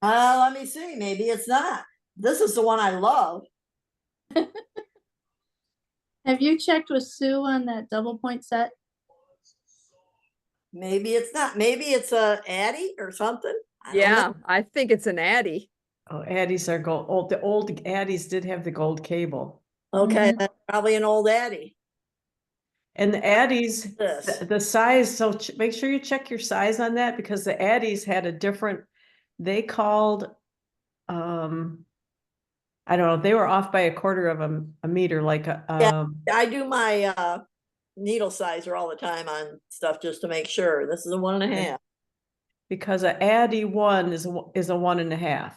Let me see. Maybe it's not. This is the one I love. Have you checked with Sue on that double point set? Maybe it's not. Maybe it's a Addy or something. I don't know. Yeah, I think it's an Addy. Oh, Addies are gold. The old Addies did have the gold cable. Okay, Mhm. that's probably an old Addy. And the Addies, This. the size, so make sure you check your size on that because the Addies had a different, they called, I don't know, they were off by a quarter of a meter, like Yeah, I do my needle sizer all the time on stuff just to make sure. This is a 1.5. because a Addy one is a 1.5.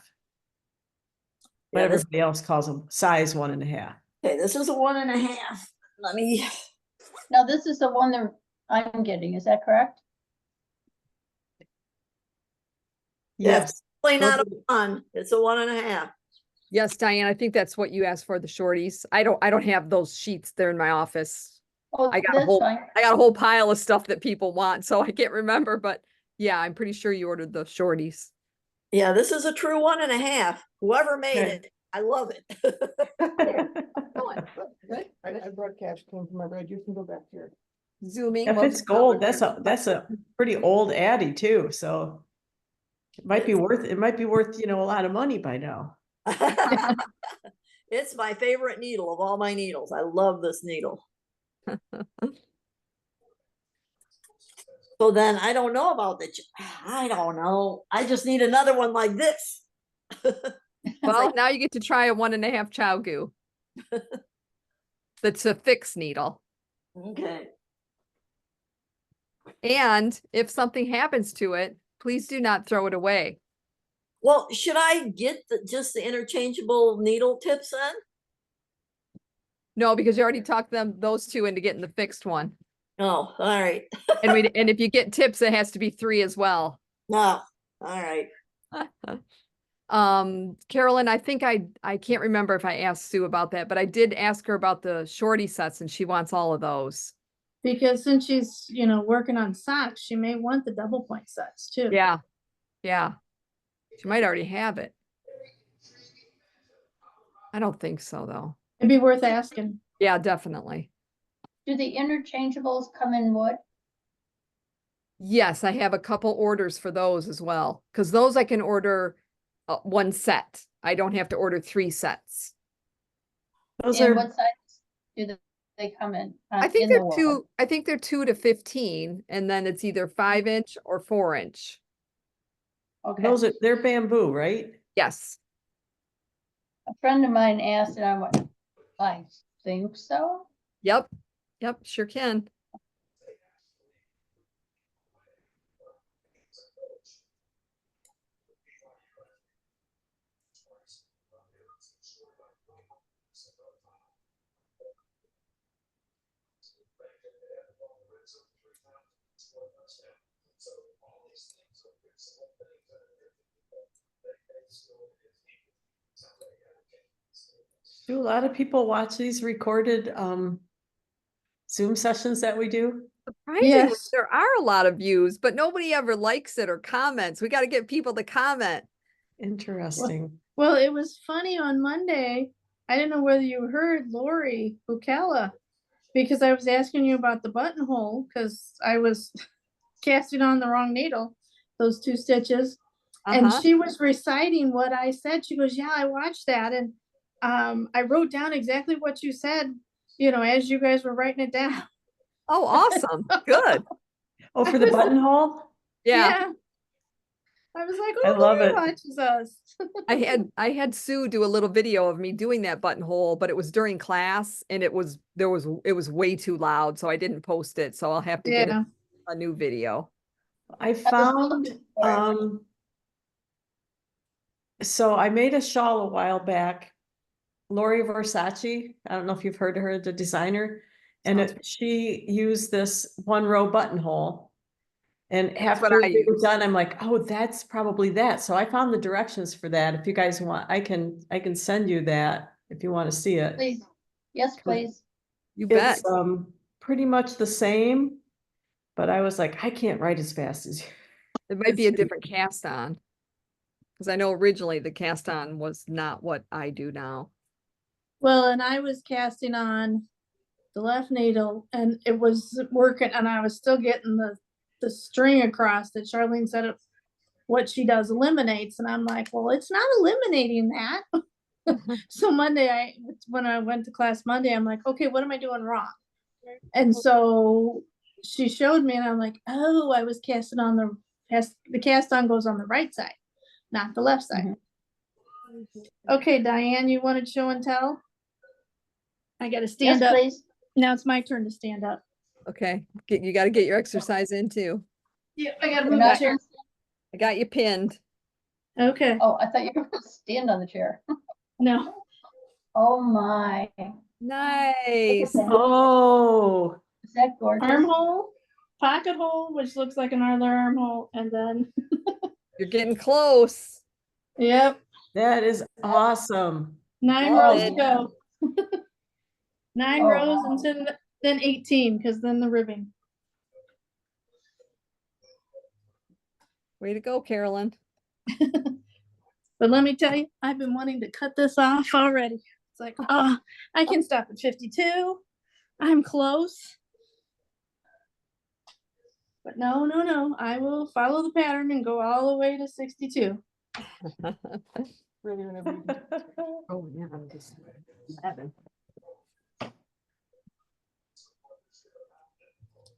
But Yeah, this, everybody else calls them size 1.5. okay, this is a 1.5. Let me. Now, this is the one that I'm getting, is that correct? Yes. Definitely not a 1. It's a 1.5. Yes, Diane, I think that's what you asked for, the shorties. I don't have those sheets there in my office. Oh, I got a whole pile of stuff that people want, so I can't remember, but yeah, I'm pretty sure you ordered the shorties. Yeah, this is a true 1.5. Whoever made Okay. it, I love it. I brought cash came from my bread. You can go back here. Zooming. If it's gold, that's a pretty old Addy too, so it might be worth, a lot of money by now. It's my favorite needle of all my needles. I love this needle. So then I don't know about I don't know. I just need another one like this. Well, now you get to try a 1.5 chow goo. That's a fixed needle. Okay. And if something happens to it, please do not throw it away. Well, should I get just the interchangeable needle tips then? No, because you already talked those two into getting the fixed one. Oh, all right. And if you get tips, it has to be 3 as well. No, all right. Carolyn, I think I can't remember if I asked Sue about that, but I did ask her about the shorty sets and she wants all of those. Because since she's, working on socks, she may want the double point sets too. Yeah. Yeah. She might already have it. I don't think so though. It'd be worth asking. Yeah, definitely. Do the interchangeables come in wood? Yes, I have a couple orders for those as well. Cause those I can order one set. I don't have to order 3 sets. Those And are, what size do they come in? I think in they're the wood? 2, I think they're 2 to 15, and then it's either 5-inch or 4-inch. Okay. they're bamboo, right? Yes. A friend of mine asked and I went, I think so. Yep. Yep, sure can. Do a lot of people watch these recorded Zoom sessions that we do? Surprisingly, Yes. there are a lot of views, but nobody ever likes it or comments. We got to get people to comment. Interesting. Well, it was funny on Monday. I didn't know whether you heard Lori Bukala, because I was asking you about the buttonhole because I was casting on the wrong needle, those 2 stitches. And she was reciting what I said. She goes, yeah, I watched that. And I wrote down exactly what you said, as you guys were writing it down. Oh, awesome. Good. Oh, for the buttonhole? Yeah. I was like, I oh, love Lori it. watches us. I had Sue do a little video of me doing that buttonhole, but it was during class and it was way too loud, so I didn't post it. So I'll have to get a new video. I found so I made a shawl a while back. Lori Versace, I don't know if you've heard of her, the designer, and she used this 1-row buttonhole. And after we were done, I'm like, oh, that's probably that. So I found the directions for that. If you guys want, I can send you that if you want to see it. Please. Yes, please. You bet. It's pretty much the same, but I was like, I can't write as fast as you. It might be a different cast on. Because I know originally the cast on was not what I do now. Well, and I was casting on the left needle and it was working and I was still getting the string across that Charlene said what she does eliminates. And I'm like, well, it's not eliminating that. So Monday, when I went to class Monday, I'm like, okay, what am I doing wrong? And so she showed me and I'm like, oh, I was casting on the cast on goes on the right side, not the left side. Okay, Diane, you wanted show and tell? I gotta Yes, stand up. please. Now it's my turn to stand up. Okay, you got to get your exercise in too. Yeah, I gotta You're move not the chair. gonna- I got you pinned. Okay, Oh, I thought you were gonna stand on the chair. no, Oh my, Nice. Oh, is that gorgeous? armhole, pocket hole, which looks like another armhole, and then, You're getting close. yep, that is awesome. 9 Love rows to it. go. 9 Oh, rows wow. and then 18, because then the ribbing. Way to go, Carolyn. But let me tell you, I've been wanting to cut this off already. It's like, oh, I can stop at 52. I'm close. But no, I will follow the pattern and go all the way to 62. Really, whenever you can. Oh, yeah, I'm just 11.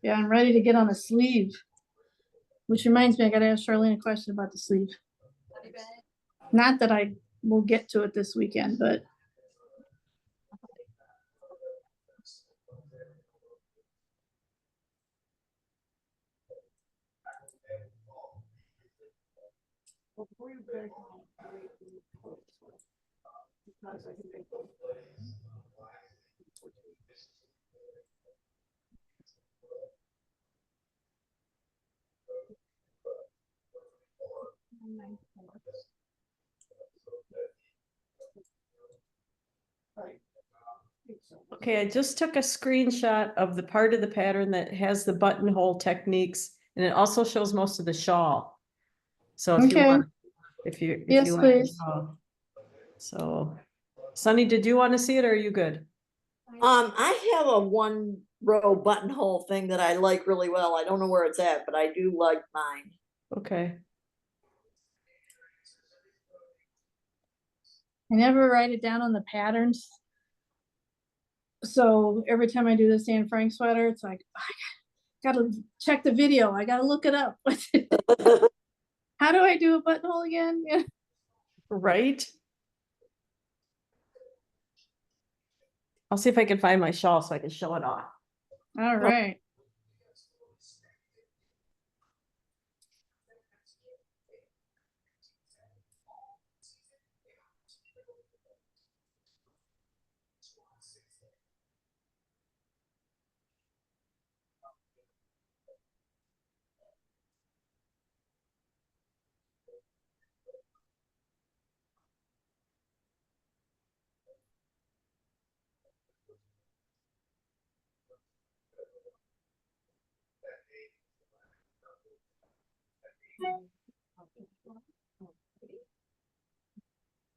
Yeah, I'm ready to get on a sleeve. Which reminds me, I gotta ask Charlene a question about the sleeve. Not that I will get to it this weekend, but Okay, I just took a screenshot of the part of the pattern that has the buttonhole techniques, and it also shows most of the shawl. So if you Okay. want, if Yes, you like the please. shawl. So, Sunny, did you want to see it or are you good? I have a 1 row buttonhole thing that I like really well. I don't know where it's at, but I do like mine. Okay. I never write it down on the patterns. So every time I do this Anne Frank sweater, it's like, I gotta check the video. I gotta look it up. How do I do a buttonhole again? Yeah. Right? I'll see if I can find my shawl so I can show it off. All right.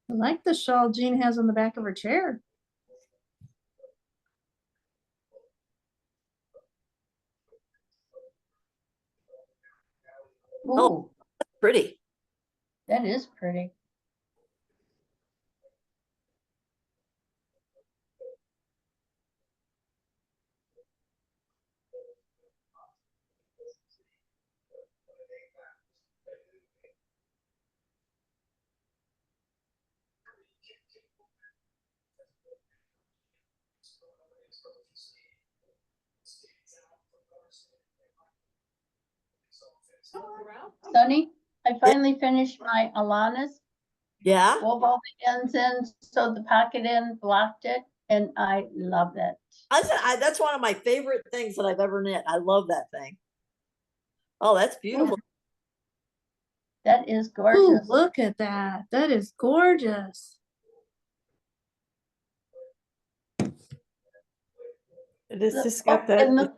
I like the shawl Jean has on the back of her chair. Ooh, Pretty. that is pretty. Sunny, I finally finished my Alana's, Yeah. wove all the ends in, sewed the pocket in, blocked it, and I love it. That's one of my favorite things that I've ever knit. I love that thing. Oh, that's beautiful. That is Ooh, gorgeous. look at that. That is gorgeous. It is The- just got oh, and that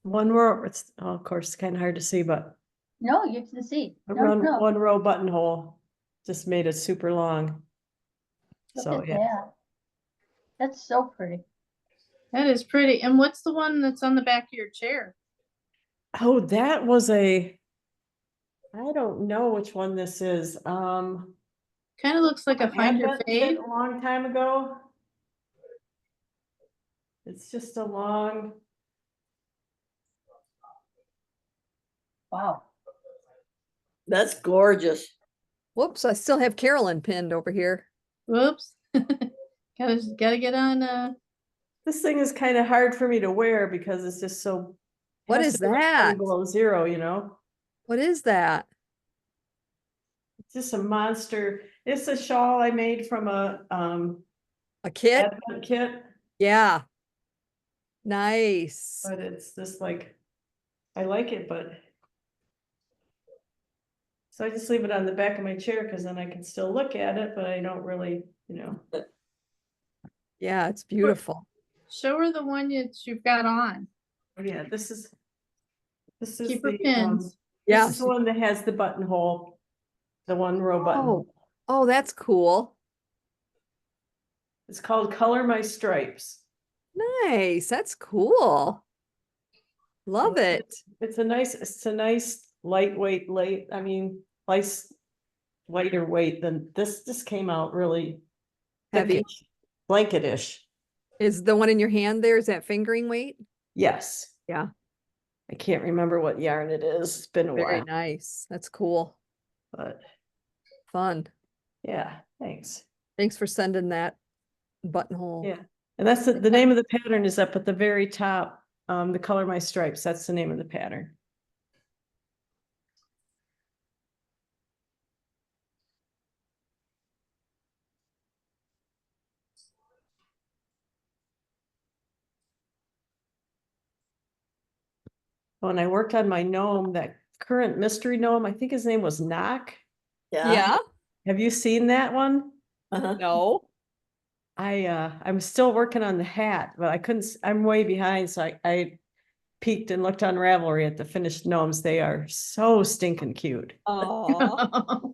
1 row. It's, oh, of course, it's kind of hard to see, but No, you can see. No, around no. 1 row buttonhole. just made it super long. Look So, at yeah. that. That's so pretty. That is pretty. And what's the one that's on the back of your chair? Oh, that was I don't know which one this is. Kind of looks like a an Find Your Advent kit Fave. a long time ago. It's just a long, Wow. That's gorgeous. Whoops, I still have Carolyn pinned over here. Whoops. Gotta get on, this thing is kind of hard for me to wear because it's just so. What has is to be 20 that? below zero, you know? What is that? It's just a monster. It's a shawl I made from a A kit? Advent kit, Yeah. Nice. but it's just like, I like it, but. So I just leave it on the back of my chair because then I can still look at it, but I don't really, you know. Yeah, it's beautiful. show her the one you've got on. Oh, yeah, this is Keep her the, pins. Yeah. this is the one that has the buttonhole, the one row button. Oh, oh, that's cool. It's called Color My Stripes. Nice. That's cool. Love it. It's a nice lightweight, nice lighter weight than this came out really Heavy. thickish, blanketish. Is the one in your hand there, is that fingering weight? Yes. Yeah. I can't remember what yarn it is. It's been a Very while, nice. That's cool. but Fun. yeah, thanks. Thanks for sending that buttonhole. Yeah. And that's the name of the pattern is up at the very top. The Color My Stripes. That's the name of the pattern. When I worked on my gnome, that current mystery gnome, I think his name was Knock. Yeah. Yeah? Have you seen that one? Uh-huh. No. I'm still working on the hat, but I couldn't, I'm way behind. So I peeked and looked on Ravelry at the finished gnomes. They are so stinking cute. Oh.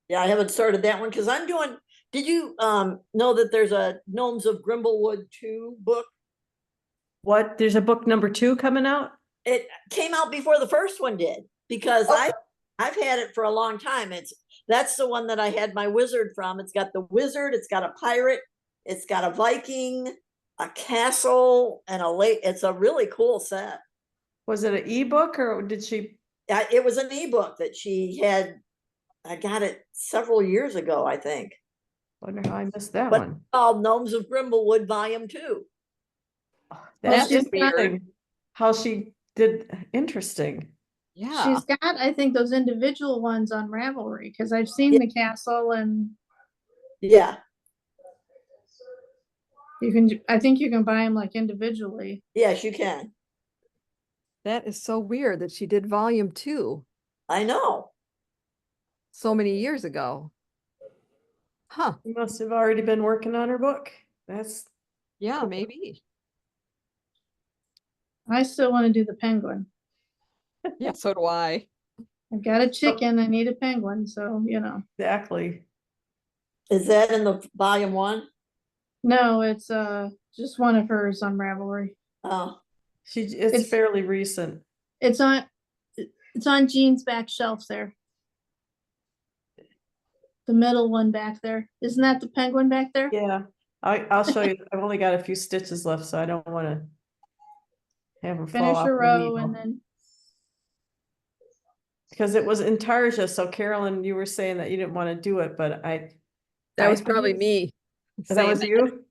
Yeah, I haven't started that one because I'm doing, did you know that there's a Gnomes of Grimblewood 2 book? What? There's a book number 2 coming out? It came out before the first one did because I've had it for a long time. That's the one that I had my wizard from. It's got the wizard, it's got a pirate, it's got a Viking, a castle, and it's a really cool set. Was it an ebook or did she? It was an ebook that she had. I got it several years ago, I think. Wonder how I missed that But one. it's called Gnomes of Grimblewood Volume 2. That's she's just got- weird. How she did interesting. Yeah. She's got, I think, those individual ones on Ravelry, because I've seen the castle and Yeah. I think you can buy them like individually. Yes, you can. That is so weird that she did volume 2 I know. so many years ago. Huh. You must have already been working on her book. That's Yeah, cool. maybe. I still want to do the penguin. Yeah, so do I. I've got a chicken, I need a penguin, so, Exactly. Is that in the volume 1? No, it's just one of hers on Ravelry. Oh, It's It's- fairly recent. It's on Jean's back shelf there. The middle one back there. Isn't that the penguin back there? Yeah, I'll show you. I've only got a few stitches left, so I don't want to have them fall Finish off a the row and needle. then, Because it was in Tarja, so Carolyn, you were saying that you didn't want to do it, but That was I probably used- me. that was you?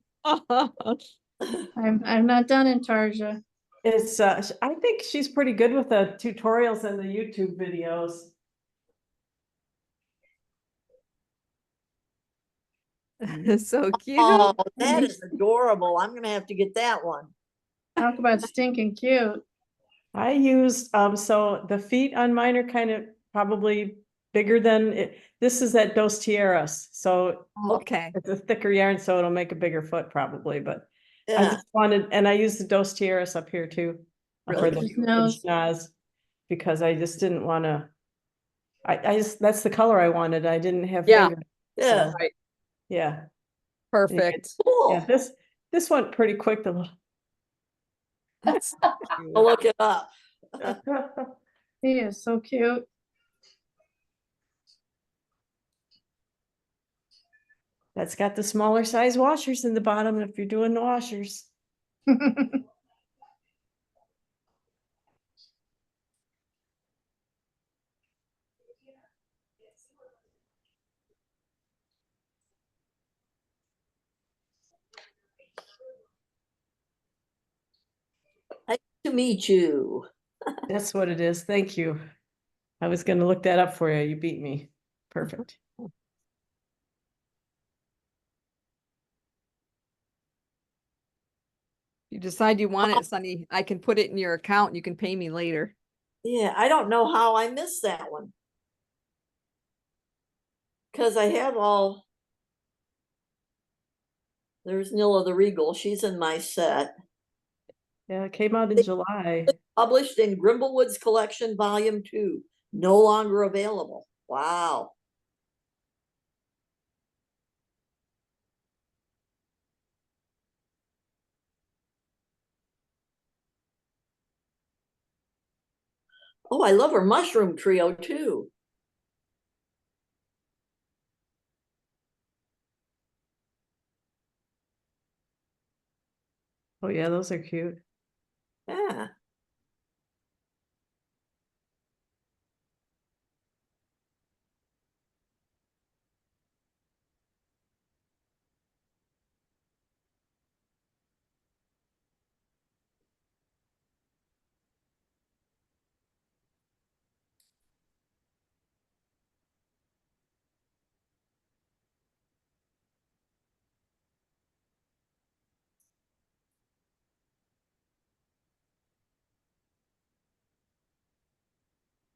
I'm not done in Tarja. It's I think she's pretty good with the tutorials and the YouTube videos. So cute. oh, that is adorable. I'm gonna have to get that one. Talk about stinking cute. I used so the feet on mine are kind of probably bigger than it. This is at Dos Tierras, so Okay. it's a thicker yarn, so it'll make a bigger foot probably, but I Yeah. just wanted, and I used the Dos Tierras up here too. Really For the Just knows. schnoz, because I just didn't want to I just, that's the color I wanted. I didn't have Yeah. favorite. Yeah. So, Right. yeah. Perfect. Yeah, Cool. this went pretty quick. That's cute. I'll look it up. He is so cute. That's got the smaller size washers in the bottom if you're doing the washers. Nice to meet you. That's what it is. Thank you. I was gonna look that up for you. You beat me. Perfect. You decide you want it, Sunny, I can put it in your account. And you can pay me later. Yeah, I don't know how I missed that one. Cause I have all. There's Nilla the Regal. She's in my set. Yeah, it came out in July. Published in Grimblewood's Collection, Volume 2. No longer available. Wow. Oh, I love her mushroom trio too. Oh yeah, those are cute. Yeah.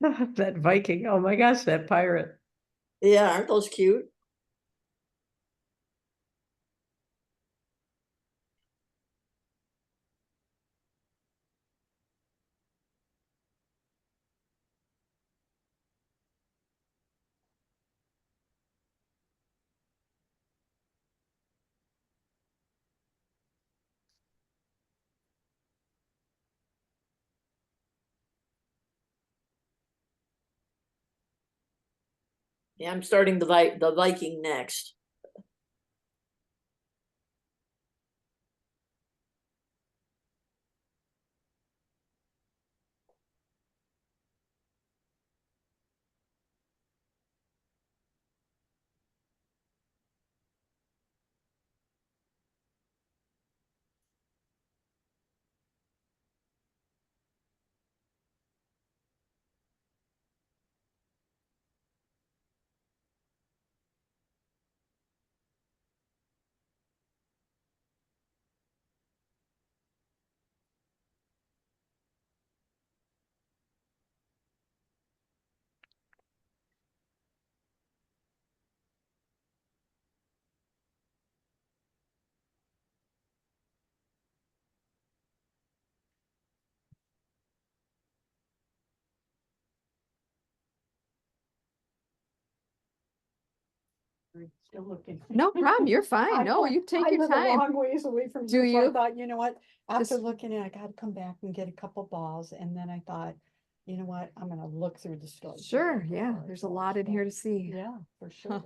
That Viking. Oh my gosh, that pirate. Yeah, aren't those cute? Yeah, I'm starting the Viking next. Still looking. No problem. You're fine. No, you take I your live a time. long ways away from Do here, so I you? thought, you know what, after Just- looking at, it, I gotta come back and get a couple balls, and then I thought, you know what, I'm gonna look through the store. Sure. Yeah. There's a lot in here to see. Yeah, for sure.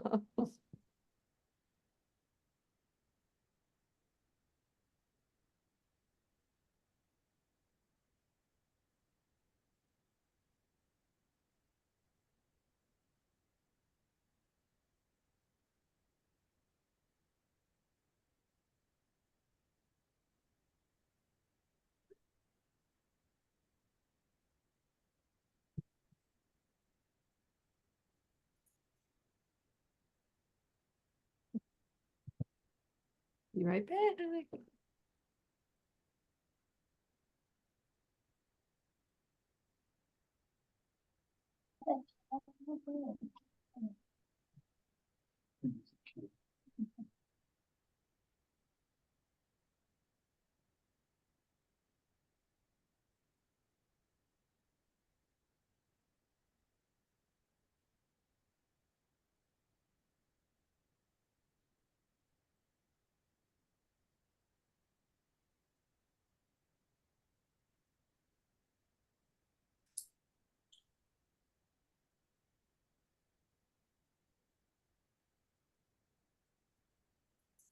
Be right back.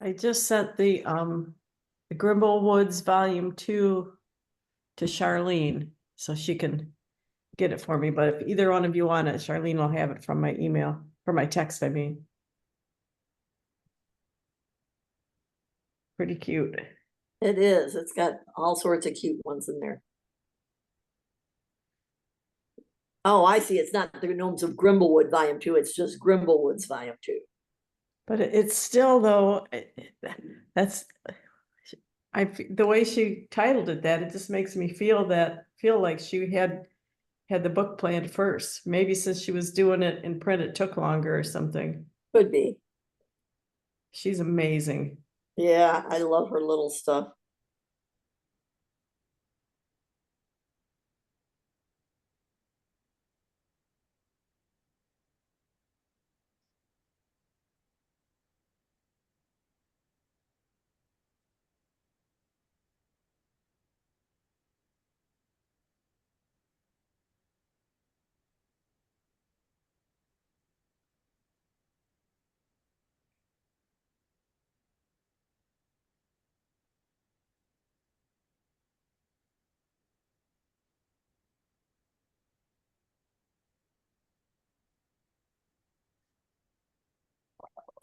I just sent the Grimble Woods Volume 2 to Charlene, so she can get it for me, but if either one of you want it, Charlene will have it from my email, from my text, I mean. Pretty cute. It is. It's got all sorts of cute ones in there. Oh, I see. It's not the Gnomes of Grimblewood Volume 2. It's just Grimblewoods Volume 2. But it's still though, that's, the way she titled it that, it just makes me feel like she had the book planned first. Maybe since she was doing it in print, it took longer or something. Could be. She's amazing. Yeah, I love her little stuff.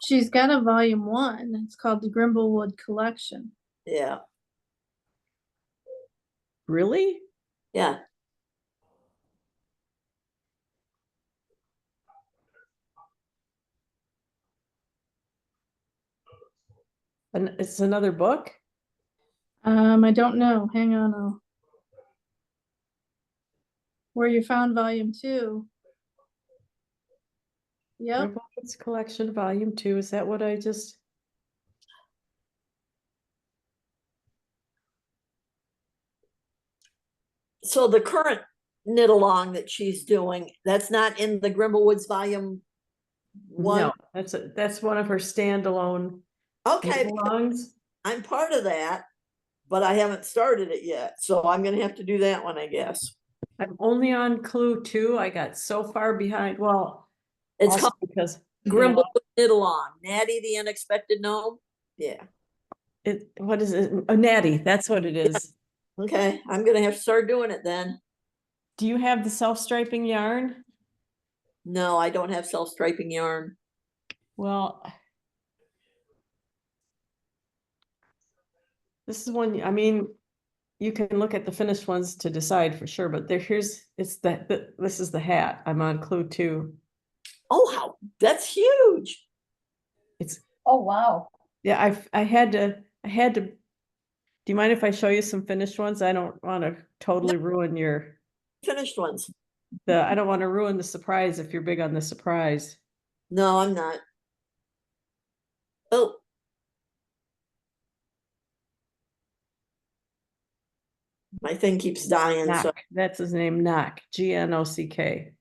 She's got a volume 1. It's called the Grimblewood Collection. Yeah. Really? Yeah. And it's another book? I don't know. Hang on. Where you found volume 2. Yep. It's Collection Volume 2. Is that what I just? So the current knit along that she's doing, that's not in the Grimblewoods Volume 1. No, that's one of her standalone Okay, knit-alongs. I'm part of that, but I haven't started it yet. So I'm going to have to do that one, I guess. I'm only on clue 2. I got so far behind. Well, It's also called because Grimblewood Knit Along. Natty the Unexpected Gnome. Yeah. what is it? A natty. That's what it is. Okay, I'm going to have to start doing it then. Do you have the self-striping yarn? No, I don't have self-striping yarn. Well, this is one, I mean, you can look at the finished ones to decide for sure, but this is the hat. I'm on clue 2. Oh, that's huge. It's, Oh, wow. yeah, I had to, do you mind if I show you some finished ones? I don't want to totally ruin Finished ones. I don't want to ruin the surprise if you're big on the surprise. No, I'm not. Oh. My thing keeps dying. Knock. So That's his name, Knock. Gnock.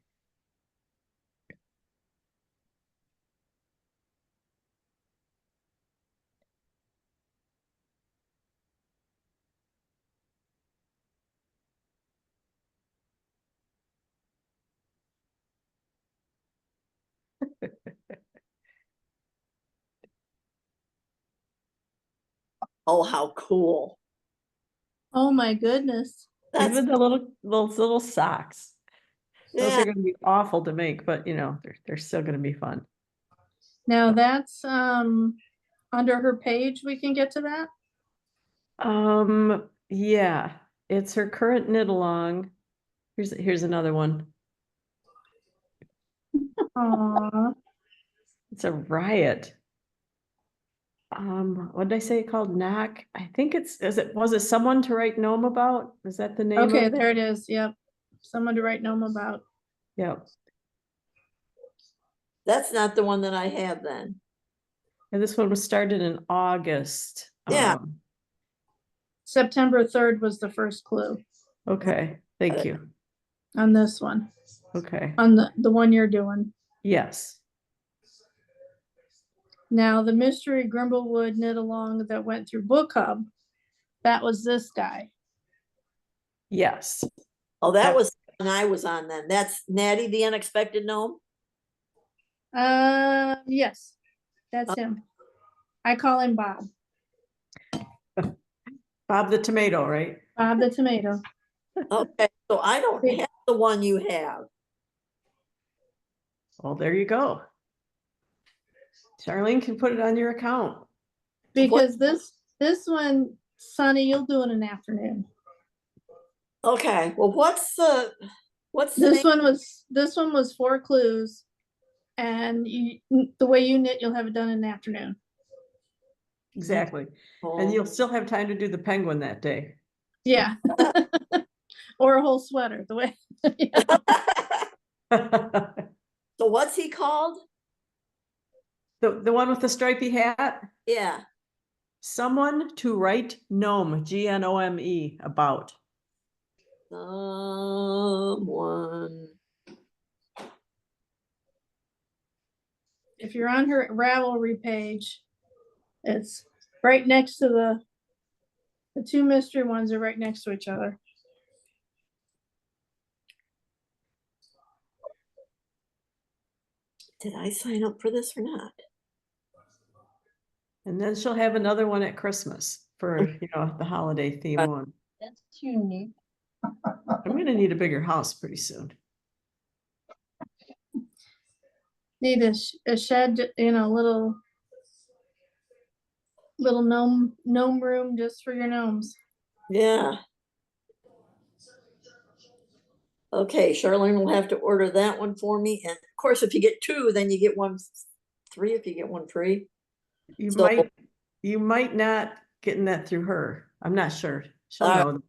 oh, how cool. Oh my goodness. That's Even the little socks. Those yeah. are going to be awful to make, but you know, they're still going to be fun. Now that's under her page. We can get to that. Yeah, it's her current knit along. Here's another one. Aww. It's a riot. What did I say it called? Knock. I think was it Someone to Write Gnome About? Is that the name Okay, of it? there it is. Yep. Someone to write gnome about. Yep. That's not the one that I have then. And this one was started in August. Yeah. September 3rd was the first clue Okay, thank you. on this one. Okay, On the one you're doing. yes. Now the mystery Grimblewood knit along that went through Book Hub, that was this guy. Yes. Oh, that Yep. was when I was on then. That's Natty the Unexpected Gnome. Yes, that's him. I call him Bob. Bob the tomato, right? Bob the tomato. Okay, so I don't have the one you have. Well, there you go. Charlene can put it on your account. Because this one, Sonny, you'll do in an afternoon. Okay, well, what's the name? This one was 4 clues. And the way you knit, you'll have it done in the afternoon. Exactly. And you'll still have time to do the penguin that day. Yeah. Or a whole sweater, the way. So what's he called? The one with the stripy hat? Yeah. Someone to write gnome, Gnome, about. Someone. If you're on her Ravelry page, it's right next to the 2 mystery ones are right next to each other. Did I sign up for this or not? And then she'll have another one at Christmas for, the holiday theme one. That's unique. I'm going to need a bigger house pretty soon. Need a shed, little gnome room just for your gnomes. Yeah. Okay, Charlene will have to order that one for me. And of course, if you get 2, then you get 3 if you get 1 free. You So- might not getting that through her. I'm not sure. She'll Uh, know.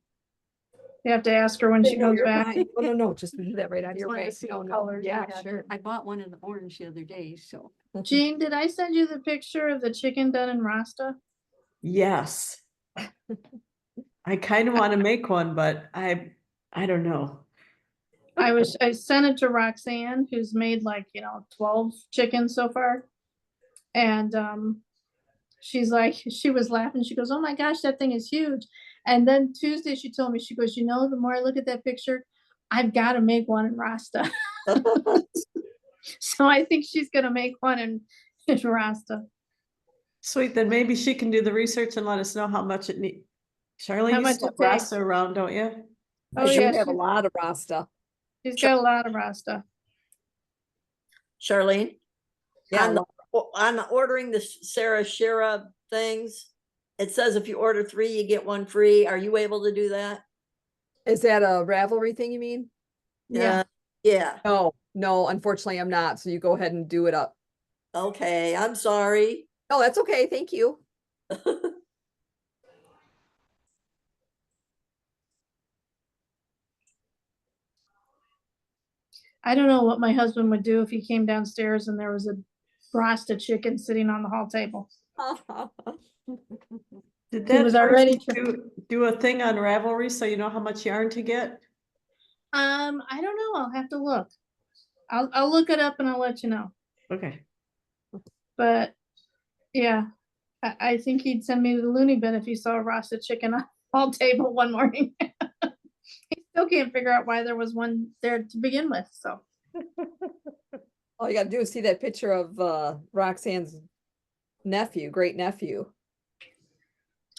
You have to ask her when she No, comes you're back. fine. No, just do that right out of Just your wanted way. to see No, what no. colors you Yeah, had. sure. I bought one in the orange the other day, so. Jean, did I send you the picture of the chicken done in Rasta? Yes. I kind of want to make one, but I don't know. I sent it to Roxanne, who's made 12 chickens so far. And she was laughing. She goes, "Oh my gosh, that thing is huge." And then Tuesday she told me, she goes, the more I look at that picture, I've got to make one in Rasta. So I think she's gonna make one in Rasta. Sweet, then maybe she can do the research and let us know how much it needs. Charlene, How you much still it have takes. Rasta around, don't you? Oh Sure, yeah, we have a lot of Rasta. she's got a lot of Rasta. Charlene? Yeah, On the ordering the Sarah Shira things, it says if you order 3, you get 1 free. Are you able to do that? is that a Ravelry thing you mean? Yeah. Yeah. No, unfortunately I'm not. So you go ahead and do it up. Okay, I'm sorry. Oh, that's okay. Thank you. I don't know what my husband would do if he came downstairs and there was a Rasta chicken sitting on the hall table. Did He that was already person do a thing on Ravelry so you know how much yarn to get? I don't know. I'll have to look. I'll look it up and I'll let you know. Okay. But yeah, I think he'd send me to the loony bin if he saw a Rasta chicken on the hall table one morning. He still can't figure out why there was one there to begin with. So All you gotta do is see that picture of Roxanne's great nephew.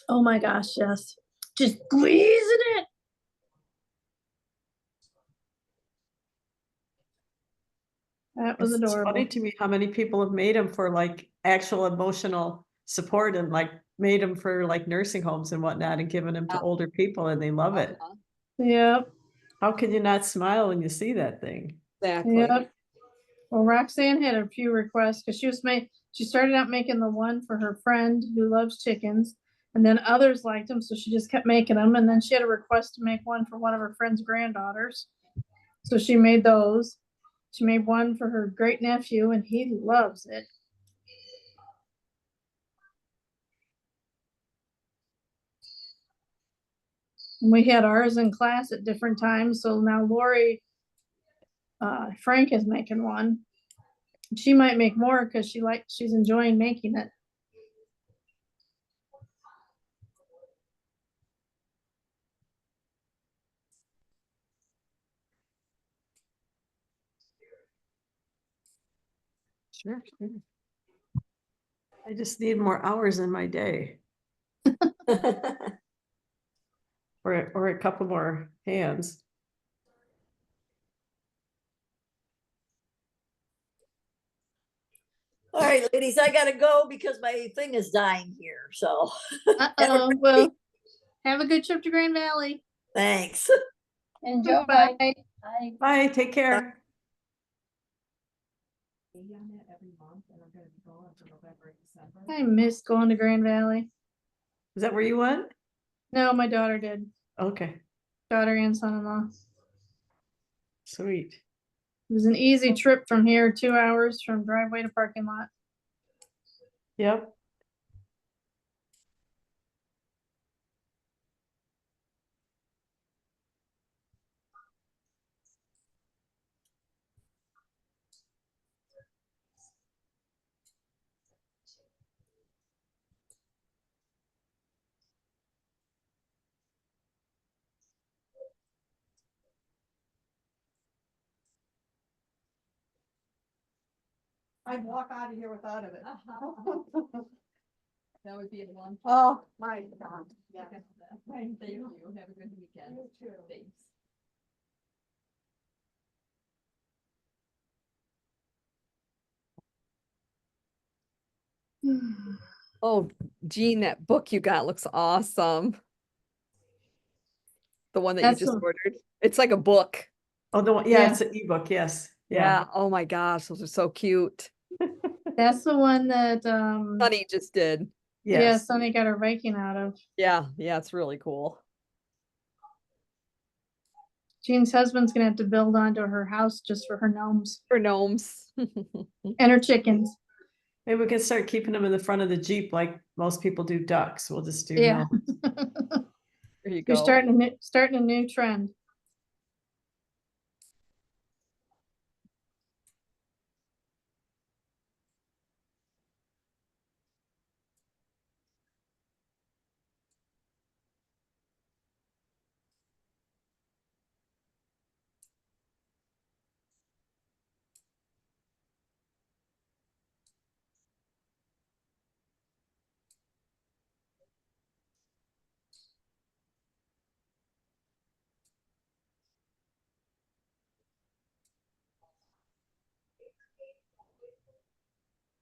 oh my gosh, yes. Just squeezing it. That was It's adorable. funny to me how many people have made them for actual emotional support and made them for nursing homes and whatnot and given them to older people and they love it. Uh-huh. Yep. How can you not smile when you see that thing? Exactly. Yep. Well, Roxanne had a few requests because she started out making the one for her friend who loves chickens, and then others liked them, so she just kept making them. And then she had a request to make one for one of her friend's granddaughters, so she made those. She made one for her great nephew, and he loves it. And we had ours in class at different times, so now Lori, Frank is making one. She might make more because she's enjoying making it. Sure. I just need more hours in my day, or a couple more hands. All right, ladies, I gotta go because my thing is dying here, so Uh-oh, well, have a good trip to Grand Valley. thanks. Enjoy. Bye. Bye. Bye, take care. I miss going to Grand Valley. Is that where you went? No, my daughter did. Okay, Daughter and son-in-law. sweet. It was an easy trip from here, 2 hours from driveway to parking lot. Yep. I'd walk out of here without it. That would be a long. Oh, my God. Yeah. Thank you. Have a good weekend. You too. Thanks. Oh, Jean, that book you got looks awesome. The one that you That's just a- ordered. It's like a book. Oh, the one, Yeah. it's an ebook, yes. Yeah. Oh my gosh, those are so cute. That's the one that, Sunny just did. yeah, Yes. Sunny got her Viking out of. Yeah, it's really cool. Jean's husband's gonna have to build onto her house just for her gnomes For gnomes. and her chickens. Maybe we can start keeping them in the front of the Jeep like most people do ducks. We'll just do Yeah. no. There you You're go. starting a new trend.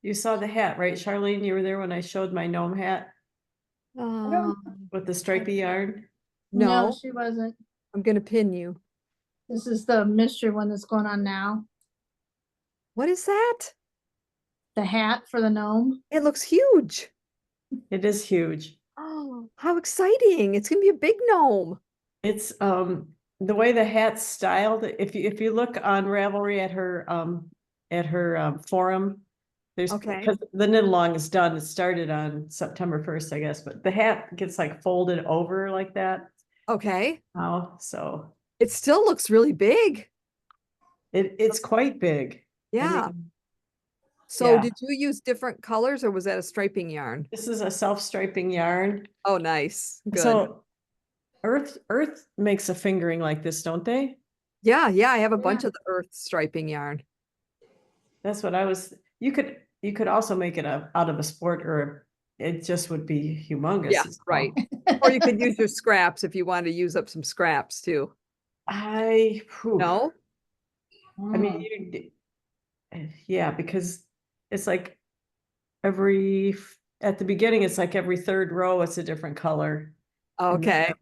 You saw the hat, right, Charlene? You were there when I showed my gnome hat with the stripy yarn. No, No, she wasn't. I'm gonna pin you. This is the mystery one that's going on now. What is that? The hat for the gnome. It looks huge. It is huge. Oh, how exciting. It's gonna be a big gnome. It's the way the hat's styled. If you look on Ravelry at her forum, there's Okay. because the knit along is done. It started on September 1st, I guess, but the hat gets like folded over like that. Okay. Now, so It still looks really big. it's quite big. I Yeah. mean, So yeah. did you use different colors or was that a striping yarn? This is a self-striping yarn. Oh, nice. Good. So Earth makes a fingering like this, don't they? Yeah, I have a bunch of the earth striping yarn. That's what I was. You could also make it out of a sport, or it just would be humongous. Yeah, as well. right. Or you could use your scraps if you wanted to use up some scraps too. No. I mean, Mm. yeah, because it's like at the beginning, it's like every third row, it's a different color. And then Okay.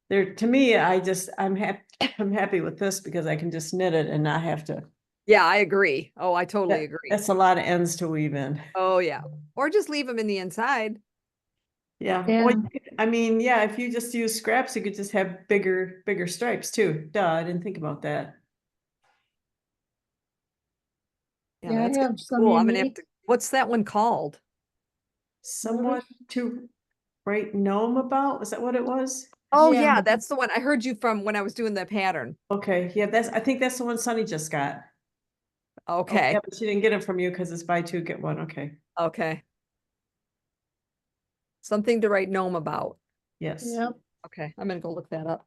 there, to me, I'm happy. I'm happy with this because I can just knit it and not have to. Yeah, I agree. Oh, I totally agree. That's a lot of ends to weave in. Oh, yeah. Or just leave them in the inside. Yeah. Yeah. Well, I mean, yeah, if you just use scraps, you could just have bigger stripes too. Duh, I didn't think about that. Yeah, Yeah, I that's gonna have be some cool. I'm gonna have unique. to, what's that one called? Someone to write gnome about? Was that what it was? Oh, Yeah. yeah, that's the one I heard you from when I was doing the pattern. Okay, yeah, I think that's the one Sunny just got. Oh, Okay. yeah, but she didn't get it from you because it's buy two, get one. Okay, Okay. Something to write gnome about. yes. Yep. Okay, I'm gonna go look that up.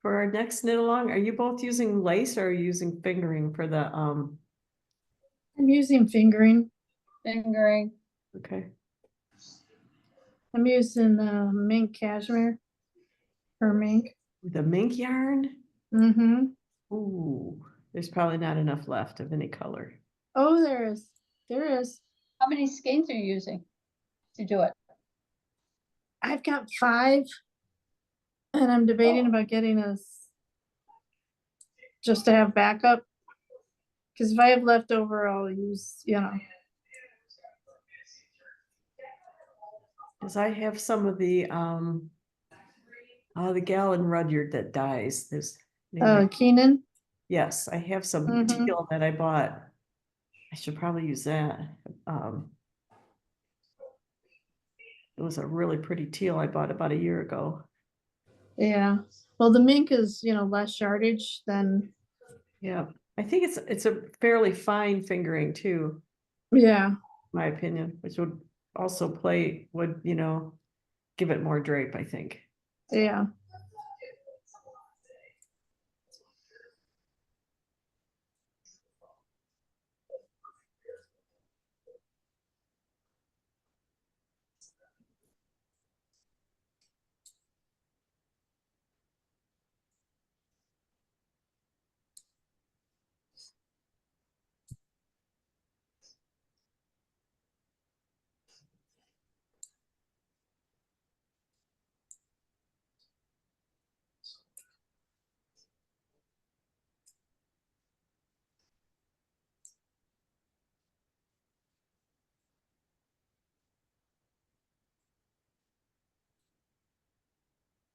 For our next knit along, are you both using lace or are you using fingering for the, I'm using fingering. Fingering. okay. I'm using mink cashmere. Or mink. The mink yarn? Mm-hmm. Ooh, there's probably not enough left of any color. Oh, there is. There is. How many skeins are you using to do it? I've got 5. And I'm debating Oh. about getting just to have backup. Because if I have leftover, I'll use, Cause I have some of the gal in Rudyard that dies. There's, Keenan. yes, I have some Mhm. teal that I bought. I should probably use that. It was a really pretty teal I bought about a year ago. Yeah. Well, the mink is, less yardage than, Yeah, I think it's a fairly fine fingering too, yeah. my opinion, which would also would, give it more drape, I think. Yeah.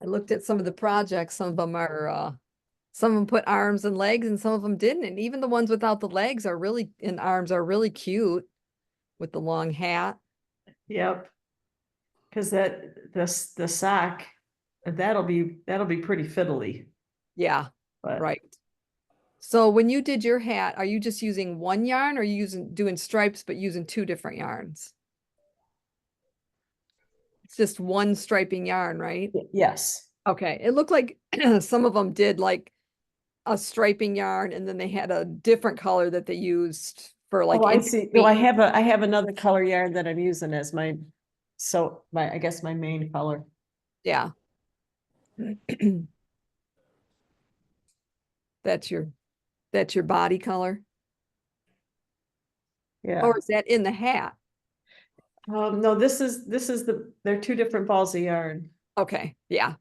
I looked at some of the projects. Some of them some of them put arms and legs and some of them didn't. And even the ones without the legs and arms are really cute with the long hat. Yep. Cause the sock, that'll be pretty fiddly, Yeah, but right. So when you did your hat, are you just using one yarn or are you doing stripes, but using 2 different yarns? It's just one striping yarn, right? yes. Okay. It looked like some of them did like a striping yarn and then they had a different color that they used for like. Oh, I in see. No, I between. have another color yarn that I'm using as I guess my main color. Yeah. That's your body color. Yeah. Or is that in the hat? No, this is they're 2 different balls of yarn. Okay. Yeah.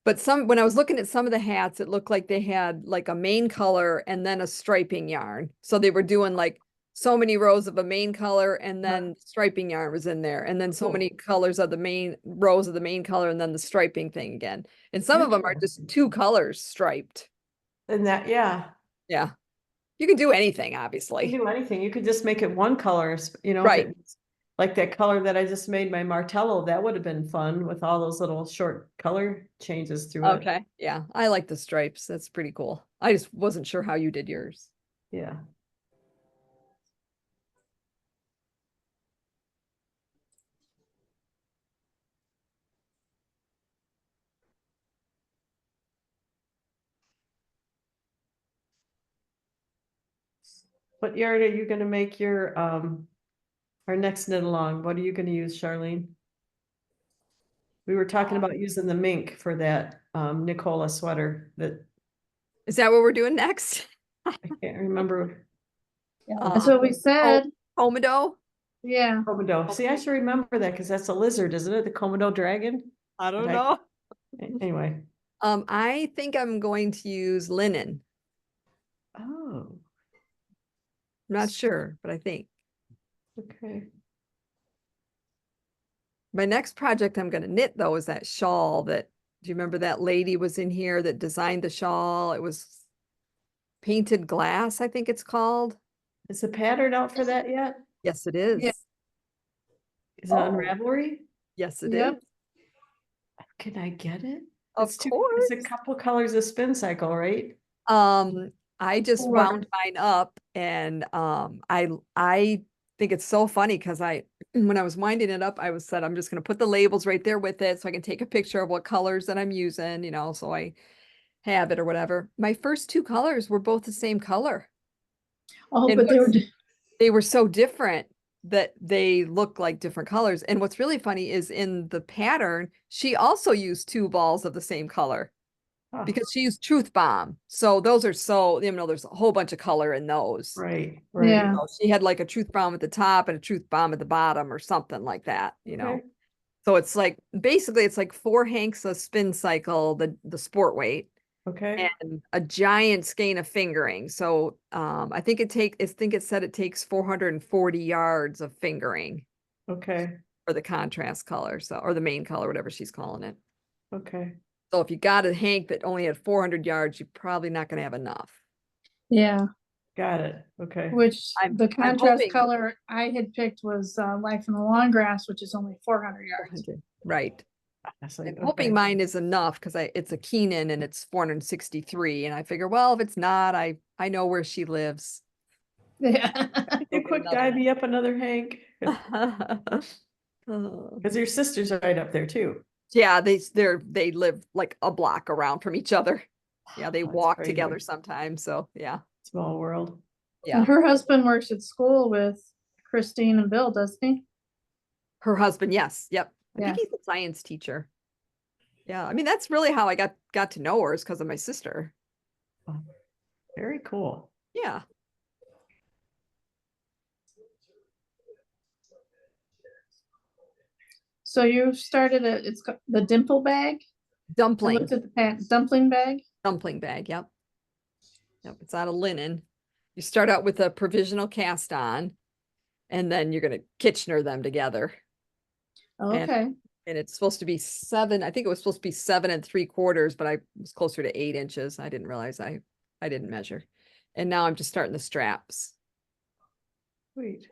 But when I was looking at some of the hats, it looked like they had like a main color and then a striping yarn. So they were doing like so many rows of a main color and then striping yarn was in there. And then so Cool. many colors of the main rows of the main color and then the striping thing again. And some of them are Cool. just 2 colors striped. And that, yeah, Yeah. You can do anything, you can obviously. do anything. You could just make it one color, if Right. it's like that color that I just made my martello, that would have been fun with all those little short color changes through it. Okay. Yeah. I like the stripes. That's pretty cool. I just wasn't sure how you did yours. Yeah. What yarn are you gonna make your our next knit along? What are you gonna use, Charlene? We were talking about using the mink for that Nicola sweater that Is that what we're doing next? I can't remember. Yeah. That's what we said. Komodo? Yeah. Komodo. See, I should remember that because that's a lizard, isn't it? The Komodo dragon? I don't But know. Anyway. I think I'm going to use linen. Oh, I'm not sure, but I think. okay. My next project I'm going to knit though is that shawl do you remember that lady was in here that designed the shawl? It was painted glass, I think it's called. Is the pattern out for that yet? Yes, it is. Yeah. Is it on Ravelry? Yes, it Yep. is. Can I get it? Of It's course. a couple colors of spin cycle, right? I just Four. wound mine up and I think it's so funny because when I was winding it up, I said I'm just gonna put the labels right there with it so I can take a picture of what colors that I'm using, so I habit or whatever. My first two colors were both the same color. Oh, And but they were, what's- They were so different that they look like different colors. And what's really funny is in the pattern, she also used two balls of the same color Huh, because she used Truth Bomb. So those are so, there's a whole bunch of color in those. right, Yeah. right. So she had like a Truth Bomb at the top and a Truth Bomb at the bottom or something like that, Okay. So it's like, basically it's like 4 hanks a spin cycle, the sport weight, Okay, and a giant skein of fingering. So I think it said it takes 440 yards of fingering okay, for the contrast color, so, or the main color, whatever she's calling it. okay. So if you got a hank that only had 400 yards, you're probably not going to have enough. yeah, Got it. Okay. which I'm- the I'm contrast hoping- color I had picked was Life in the Long Grass, which is only 400 yards. 400, right. That's I'm like, hoping okay. mine is enough because it's a Keenan and it's 463. And I figure, well, if it's not, I know where she lives. Yeah. You get quick another dye one. me up another Hank. Oh. Because your sisters are right up there too. Yeah, they live like a block around from each other. Yeah, they That's walk crazy. together sometimes. So yeah. Small world. Yeah. And her husband works at school with Christine and Bill, doesn't he? Her husband, yes. Yep. I Yeah. think he's a science teacher. Yeah. I mean, that's really how I got to know her, is because of my sister. Very cool. Yeah. So you started it's the dimple bag? I Dumpling. looked at the dumpling bag. Dumpling bag. Yep. Yep. It's out of linen. You start out with a provisional cast on, and then you're going to Kitchener them together. Okay. And it's supposed to be 7. I think it was supposed to be 7 3/4, but I was closer to 8 inches. I didn't realize I didn't measure. And now I'm just starting the straps. Sweet.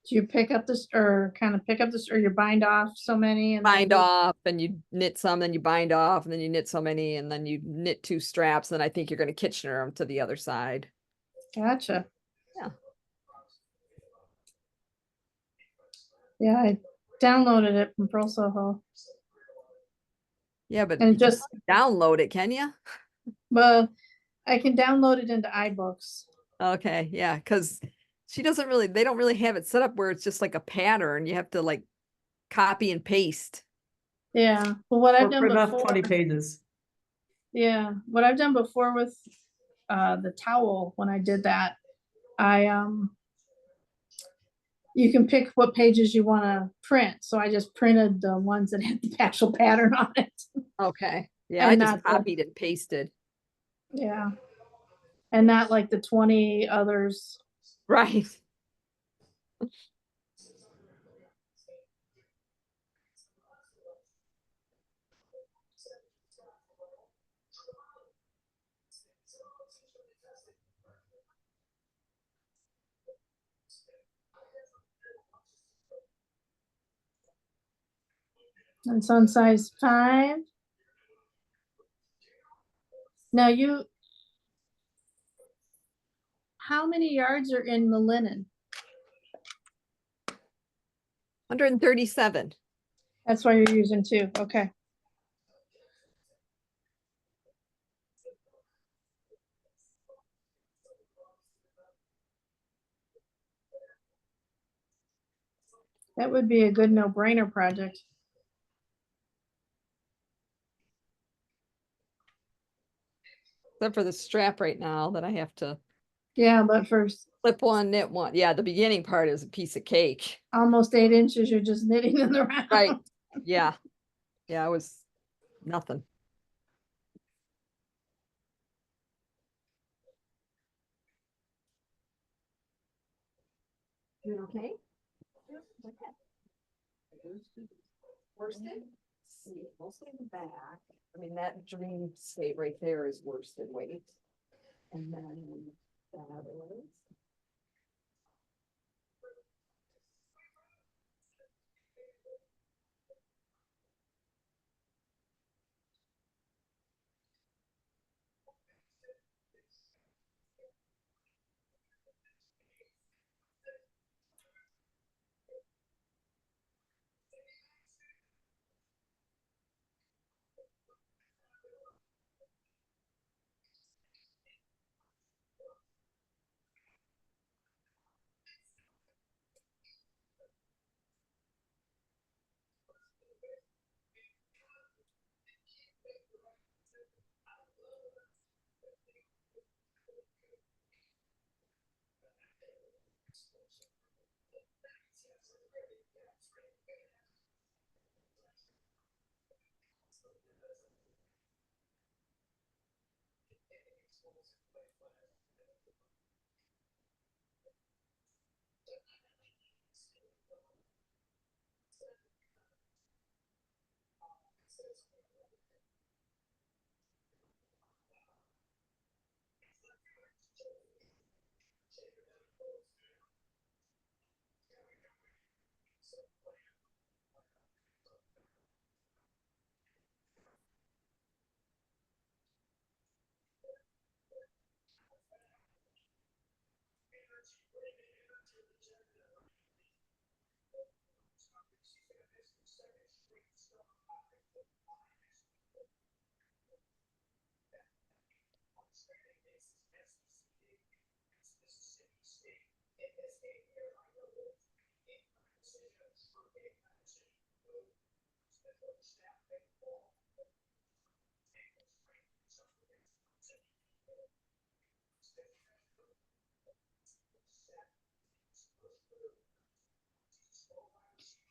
Do you pick up this or kind of pick up this or you bind off so many and Bind then off, and you knit some, then you bind off, and then you knit so many, and then you knit 2 straps. And I think you're going to Kitchener them to the other side. Gotcha. Yeah. Yeah, I downloaded it from Pro Soho. Yeah, but And you just can't download it, can you? well, I can download it into iBooks. Okay, yeah, because they don't really have it set up where it's just like a pattern. You have to like copy and paste. Yeah. Well, what I've Or done print off before. 20 pages. Yeah, what I've done before with the towel when I did that, I you can pick what pages you want to print. So I just printed the ones that had the actual pattern on it. Okay. Yeah, I And just not the- copied and pasted. Yeah. And not like the 20 others. Right. And it's on size 5. Now how many yards are in the linen? 137. That's why you're using 2. Okay. That would be a good no-brainer project. Except for the strap right now that I have to Yeah, but for flip one, knit one. Yeah, the beginning part is a piece of cake. almost 8 inches, you're just knitting in the round. Right. Yeah. Yeah, it was nothing. You okay? Worsted? See, mostly in the back. I mean, that dream state right there is worsted weight. And then that is.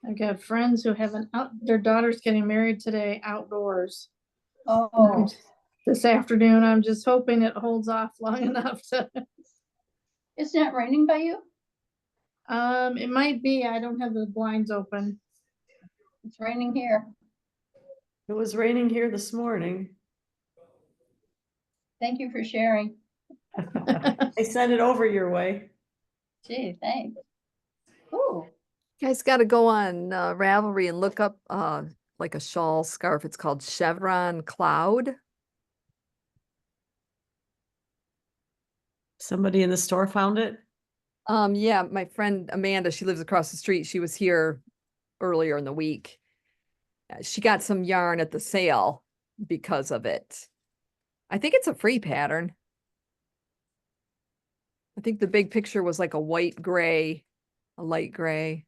I've got friends who have their daughter's getting married today outdoors. Oh, This afternoon, I'm just hoping it holds off long enough to, it's not raining by you? it might be, I don't have the blinds open. It's raining here. It was raining here this morning. Thank you for sharing. I sent it over your way. Gee, thanks. Ooh, You guys got to go on Ravelry and look up like a shawl scarf. It's called Chevron Cloud. Somebody in the store found it. Yeah, my friend Amanda, she lives across the street. She was here earlier in the week. She got some yarn at the sale because of it. I think it's a free pattern. I think the big picture was like a white gray, a light gray.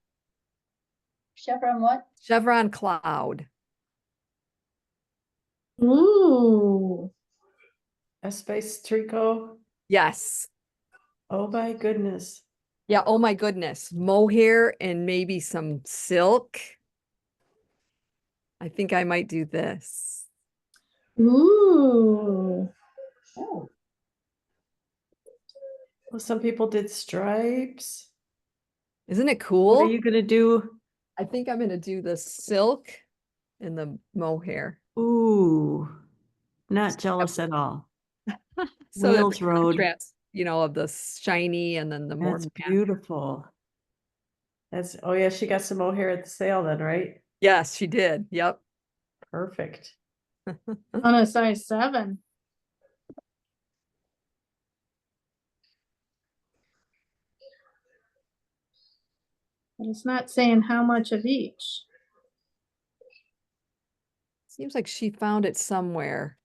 Chevron what? Chevron Cloud. Ooh, Espace Tricot. Yes. Oh my goodness. Yeah, oh my goodness. Mohair and maybe some silk. I think I might do this. ooh. Oh, Well, some people did stripes. Isn't it What cool? are you gonna do? I think I'm gonna do the silk and the mohair. Ooh, not jealous at all. So that Wheels the Road. contrast, of the shiny and then the more That's matte. beautiful. Oh yeah, she got some mohair at the sale then, right? Yes, she did. Yep. Perfect. On a size 7. But it's not saying how much of each. Seems like she found it somewhere.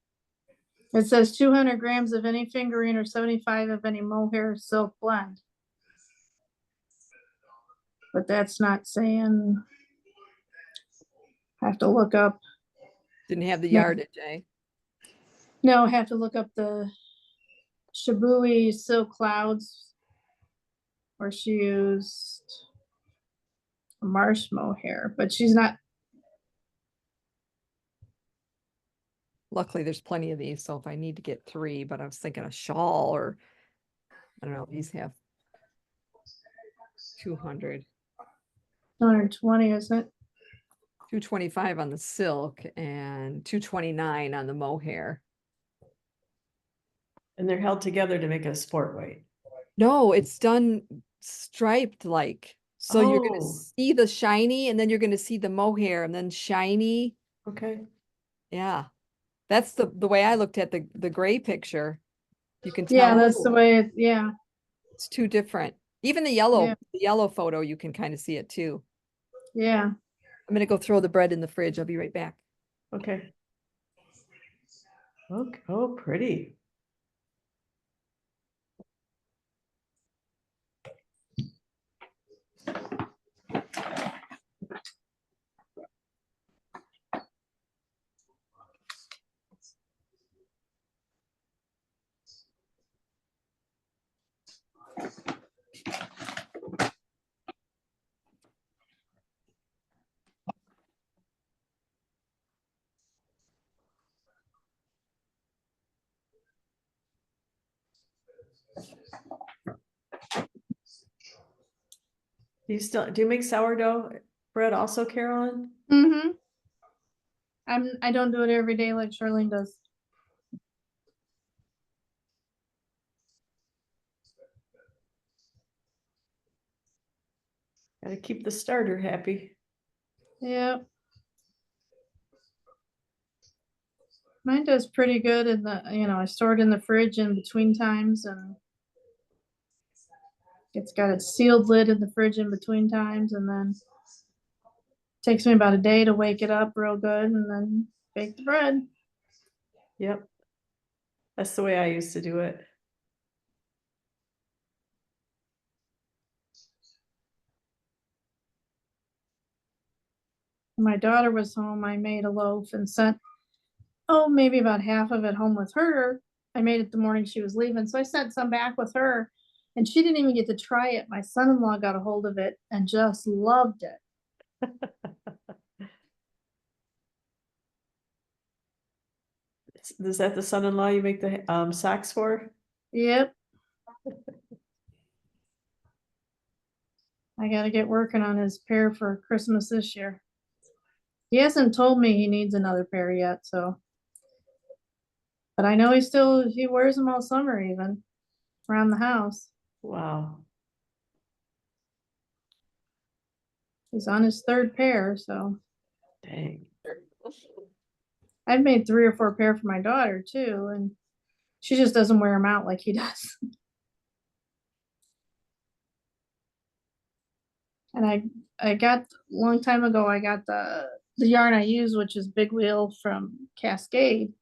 It says 200 grams of any fingering or 75 of any mohair silk blend. But that's not saying, I have to look up. Didn't have the Yeah. yardage, eh? No, I have to look up the Shibui silk clouds where she used marsh mohair, but she's not. Luckily, there's plenty of these, so if I need to get 3, but I was thinking a shawl or I don't know, these have 200. 220, isn't it? 225 on the silk and 229 on the mohair. And they're held together to make it a sport weight. No, it's done striped like. So you're gonna Oh. see the shiny and then you're gonna see the mohair and then shiny. Okay. Yeah. That's the way I looked at the gray picture. You can Yeah, tell that's the way it, yeah. it's two different. Even the Yeah. yellow photo, you can kind of see it too. Yeah. I'm gonna go throw the bread in the fridge. I'll be right back. Okay. Okay. Oh, pretty. Do you make sourdough bread also, Carolyn? Mm-hmm. I don't do it every day like Charlene does. Gotta keep the starter happy. Yep. Mine does pretty good in the, I store it in the fridge in between times, and it's got a sealed lid in the fridge in between times, and then takes me about a day to wake it up real good and then bake the bread. Yep. That's the way I used to do it. When my daughter was home, I made a loaf and sent, maybe about half of it home with her. I made it the morning she was leaving, so I sent some back with her, and she didn't even get to try it. My son-in-law got a hold of it and just loved it. Is that the son-in-law you make the socks for? Yep. I gotta get working on his pair for Christmas this year. He hasn't told me he needs another pair yet, so. But I know he wears them all summer even, around the house. Wow. He's on his third pair, so. Dang. I've made 3 or 4 pair for my daughter too, and she just doesn't wear them out like he does. And I got, a long time ago, I got the yarn I use, which is Big Wheel from Cascade,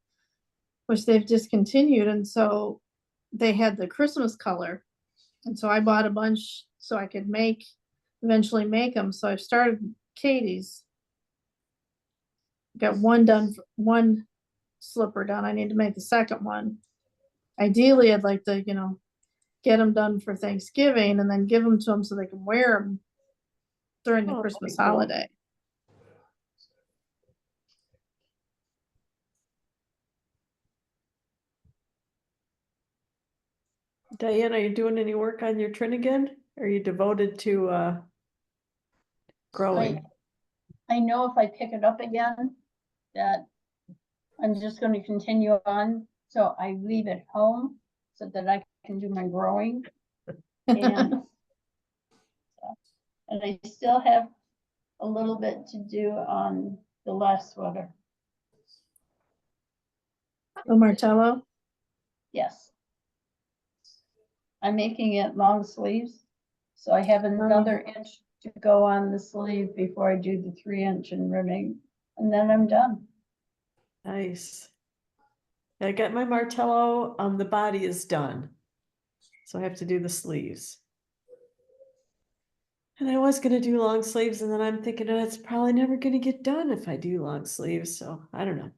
which they've discontinued, and so they had the Christmas color. And so I bought a bunch so I could eventually make them. So I've started Katie's. Got one slipper done. I need to make the second one. Ideally, I'd like to, get them done for Thanksgiving and then give them to them so they can wear them during the Oh, Christmas that'd be cool. holiday. Diane, are you doing any work on your Trinigan? Are you devoted to growing? I know if I pick it up again, that I'm just going to continue on. So I leave it home so that I can do my growing. And, and I still have a little bit to do on the last sweater. The Martello. Yes. I'm making it long sleeves. So I have another inch to go on the sleeve before I do the 3-inch in ribbing. And then I'm done. Nice. I got my Martello, the body is done. So I have to do the sleeves. And I was gonna do long sleeves, and then I'm thinking, oh, it's probably never gonna get done if I do long sleeves, so I don't know.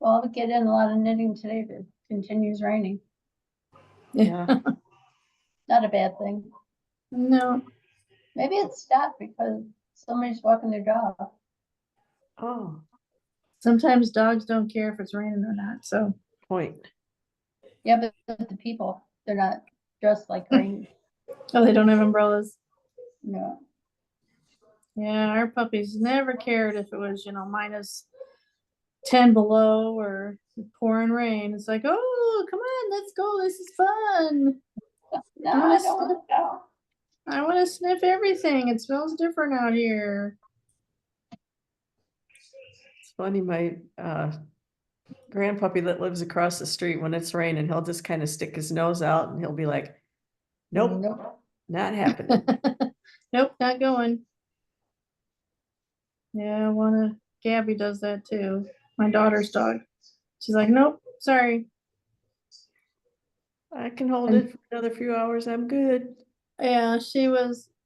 Well, I'll get in a lot of knitting today if it continues raining. Yeah. Not a bad thing. No. Maybe it stopped because somebody's walking their dog. Oh, Sometimes dogs don't care if it's raining or not, so. point. Yeah, but the people, they're not dressed like rain. Oh, they don't have umbrellas. No. Yeah, our puppies never cared if it was, minus 10 below or pouring rain. It's like, oh, come on, let's go. This is fun. No, I don't want to go. I want to sniff everything. It smells different out here. It's funny, my grandpuppy that lives across the street, when it's raining, he'll just kind of stick his nose out and he'll be like, nope, not happening. Nope, not going. Yeah, Gabby does that too. My daughter's dog. She's like, nope, sorry. I can hold it for another few hours. I'm good. Yeah,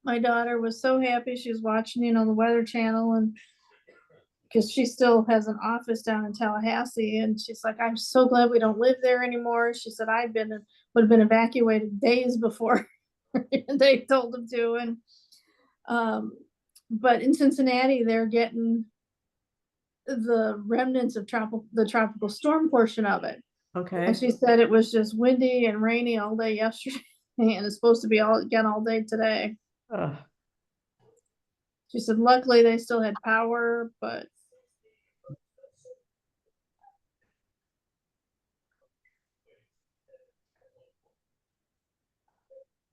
my daughter was so happy. She was watching, the Weather Channel, and because she still has an office down in Tallahassee, and she's like, I'm so glad we don't live there anymore. She said, would have been evacuated days before they told them to. And but in Cincinnati, they're getting the remnants of the tropical storm portion of it. Okay. And she said it was just windy and rainy all day yesterday, and it's supposed to be again all day today. Ugh. She said luckily they still had power, but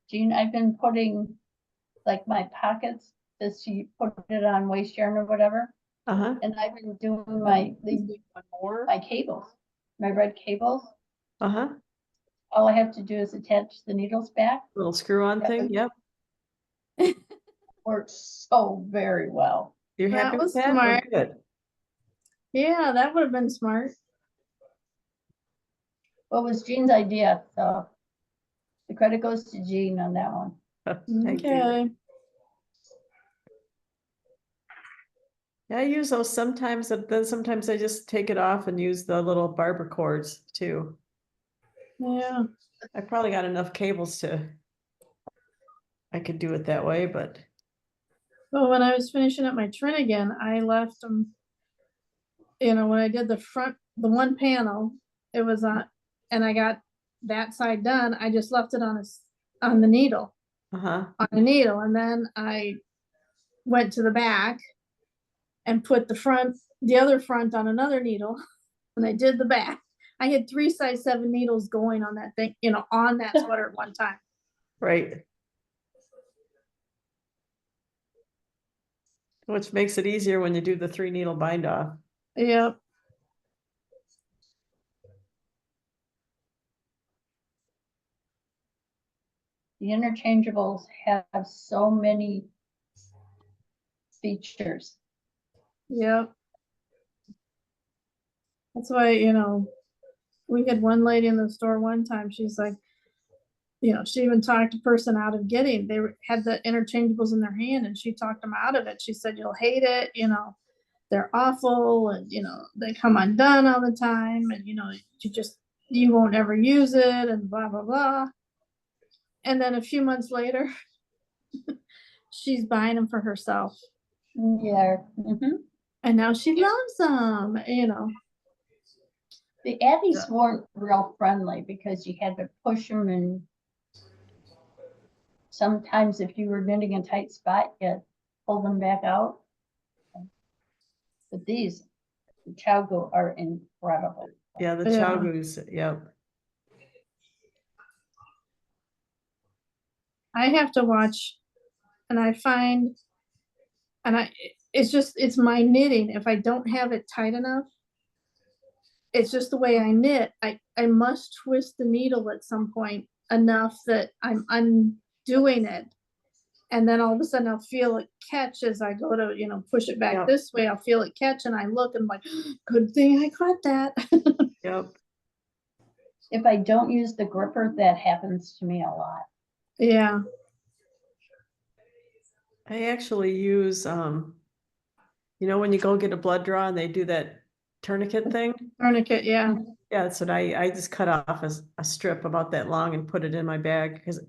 Jean, I've been putting like my pockets, as she put it on waist yarn or whatever, Uh-huh. and I've been doing my cables, my red cables. Uh-huh. All I have to do is attach the needles back. Little screw-on thing. Yep. Works so very well. You're That happy was with that? Oh, smart. good. yeah, that would have been smart. What was Jean's idea? So the credit goes to Jean on that one. Thank you. Okay. Yeah, I use those sometimes, but then sometimes I just take it off and use the little barber cords too. Yeah. I probably got enough cables I could do it that way, but Well, when I was finishing up my Trinigan, I left them, when I did the one panel, it was on, and I got that side done, I just left it on the needle, and then I went to the back and put the other front on another needle, and I did the back. I had 3 size 7 needles going on that thing, on that sweater at one time. right. Which makes it easier when you do the 3 needle bind off. Yep. The interchangeables have so many features. Yep. That's why, we had one lady in the store one time, she's like, she even talked a person out of getting, had the interchangeables in their hand and she talked them out of it. She said, you'll hate it, they're awful and, they come undone all the time and, you won't ever use it and blah, blah, blah. And then a few months later, she's buying them for herself. Yeah. And now she loves them, The Addies weren't real friendly because you had to push them, and sometimes if you were knitting a tight spot, you pull them back out. But these, the Chowgo, are incredible. Yeah, the Yeah. Chowgoos, yep. I have to watch, and I find, it's my knitting. If I don't have it tight enough, it's just the way I knit. I must twist the needle at some point enough that I'm undoing it. And then all of a sudden I'll feel it catch as I go to, push it back this way. I'll feel it catch and I look and I'm like, good thing I caught that. Yep. If I don't use the gripper, that happens to me a lot. Yeah. I actually use, when you go get a blood draw and they do that tourniquet thing. Tourniquet, yeah. Yeah, that's what I just cut off a strip about that long and put it in my bag because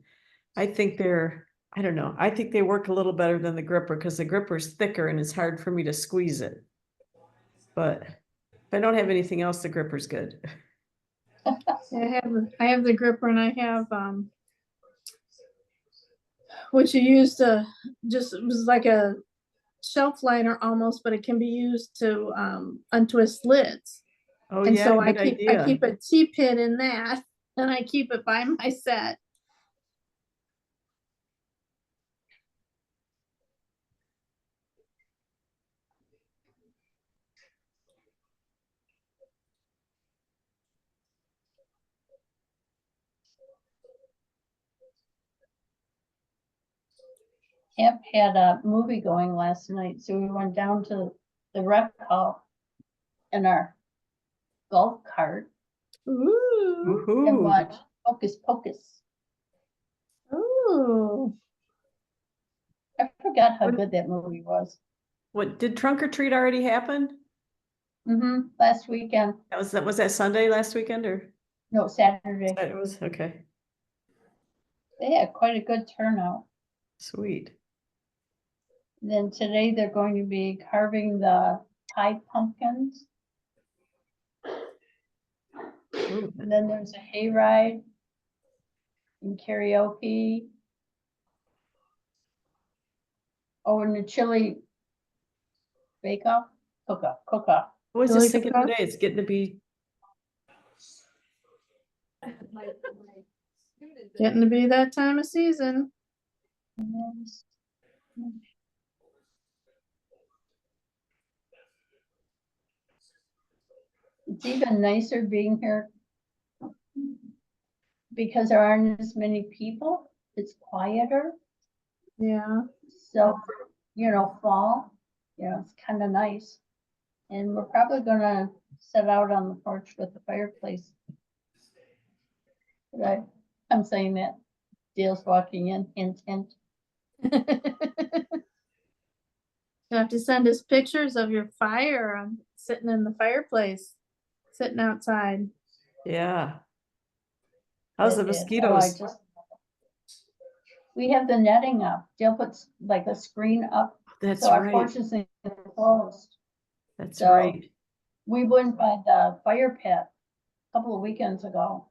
I think I don't know. I think they work a little better than the gripper because the gripper's thicker and it's hard for me to squeeze it. But if I don't have anything else, the gripper's good. Yeah, I have the gripper and I have which you use to it was like a shelf liner almost, but it can be used to untwist lids. Oh And yeah, so good idea. I keep a T-pin in that and I keep it by my set. Camp had a movie going last night, so we went down to the rec hall in our golf cart Ooh. and Woohoo. watched Hocus Pocus. Ooh. I forgot how good that movie was. What did Trunk or Treat already happen? Last weekend. Was that Sunday last weekend or? No, Saturday. It was okay. They had quite a good turnout. Sweet. Then today they're going to be carving the pie pumpkins. Ooh, And then there's a hayride and karaoke. Oh, and the chili bake-off, cook-off. I was Chili just thinking cook-off? today, it's getting to be, Getting to be that time of season. And there's- It's even nicer being here because there aren't as many people. It's quieter. Yeah. So, fall, it's kind of nice. And we're probably gonna sit out on the porch with the fireplace. Right, I'm saying that. Dale's walking in, hint, hint. You have to send us pictures of your fire sitting in the fireplace, sitting outside. yeah. How's the It is. Oh, mosquitoes? We have the netting up. Dale puts like a screen up, That's so our right. porch is enclosed. That's So- right. We went by the fire pit a couple of weekends ago.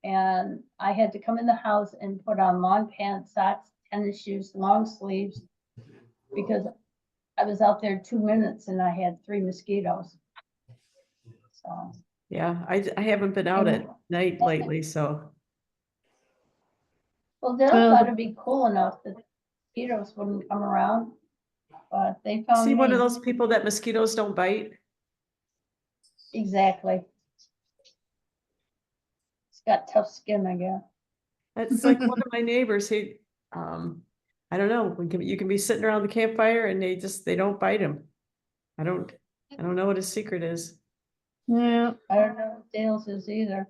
And I had to come in the house and put on long pants, socks, tennis shoes, long sleeves. Because I was out there 2 minutes and I had 3 mosquitoes. So, Yeah, I haven't been out at night lately, so well, Dale Well, thought it'd be cool enough that mosquitoes wouldn't come around. But they found see one of me. those people that mosquitoes don't bite? Exactly. It's got tough skin, I guess. That's like one of my neighbors, I don't know, you can be sitting around the campfire and they don't bite him. I don't know what his secret is. Yeah. I don't know what Dale's is either.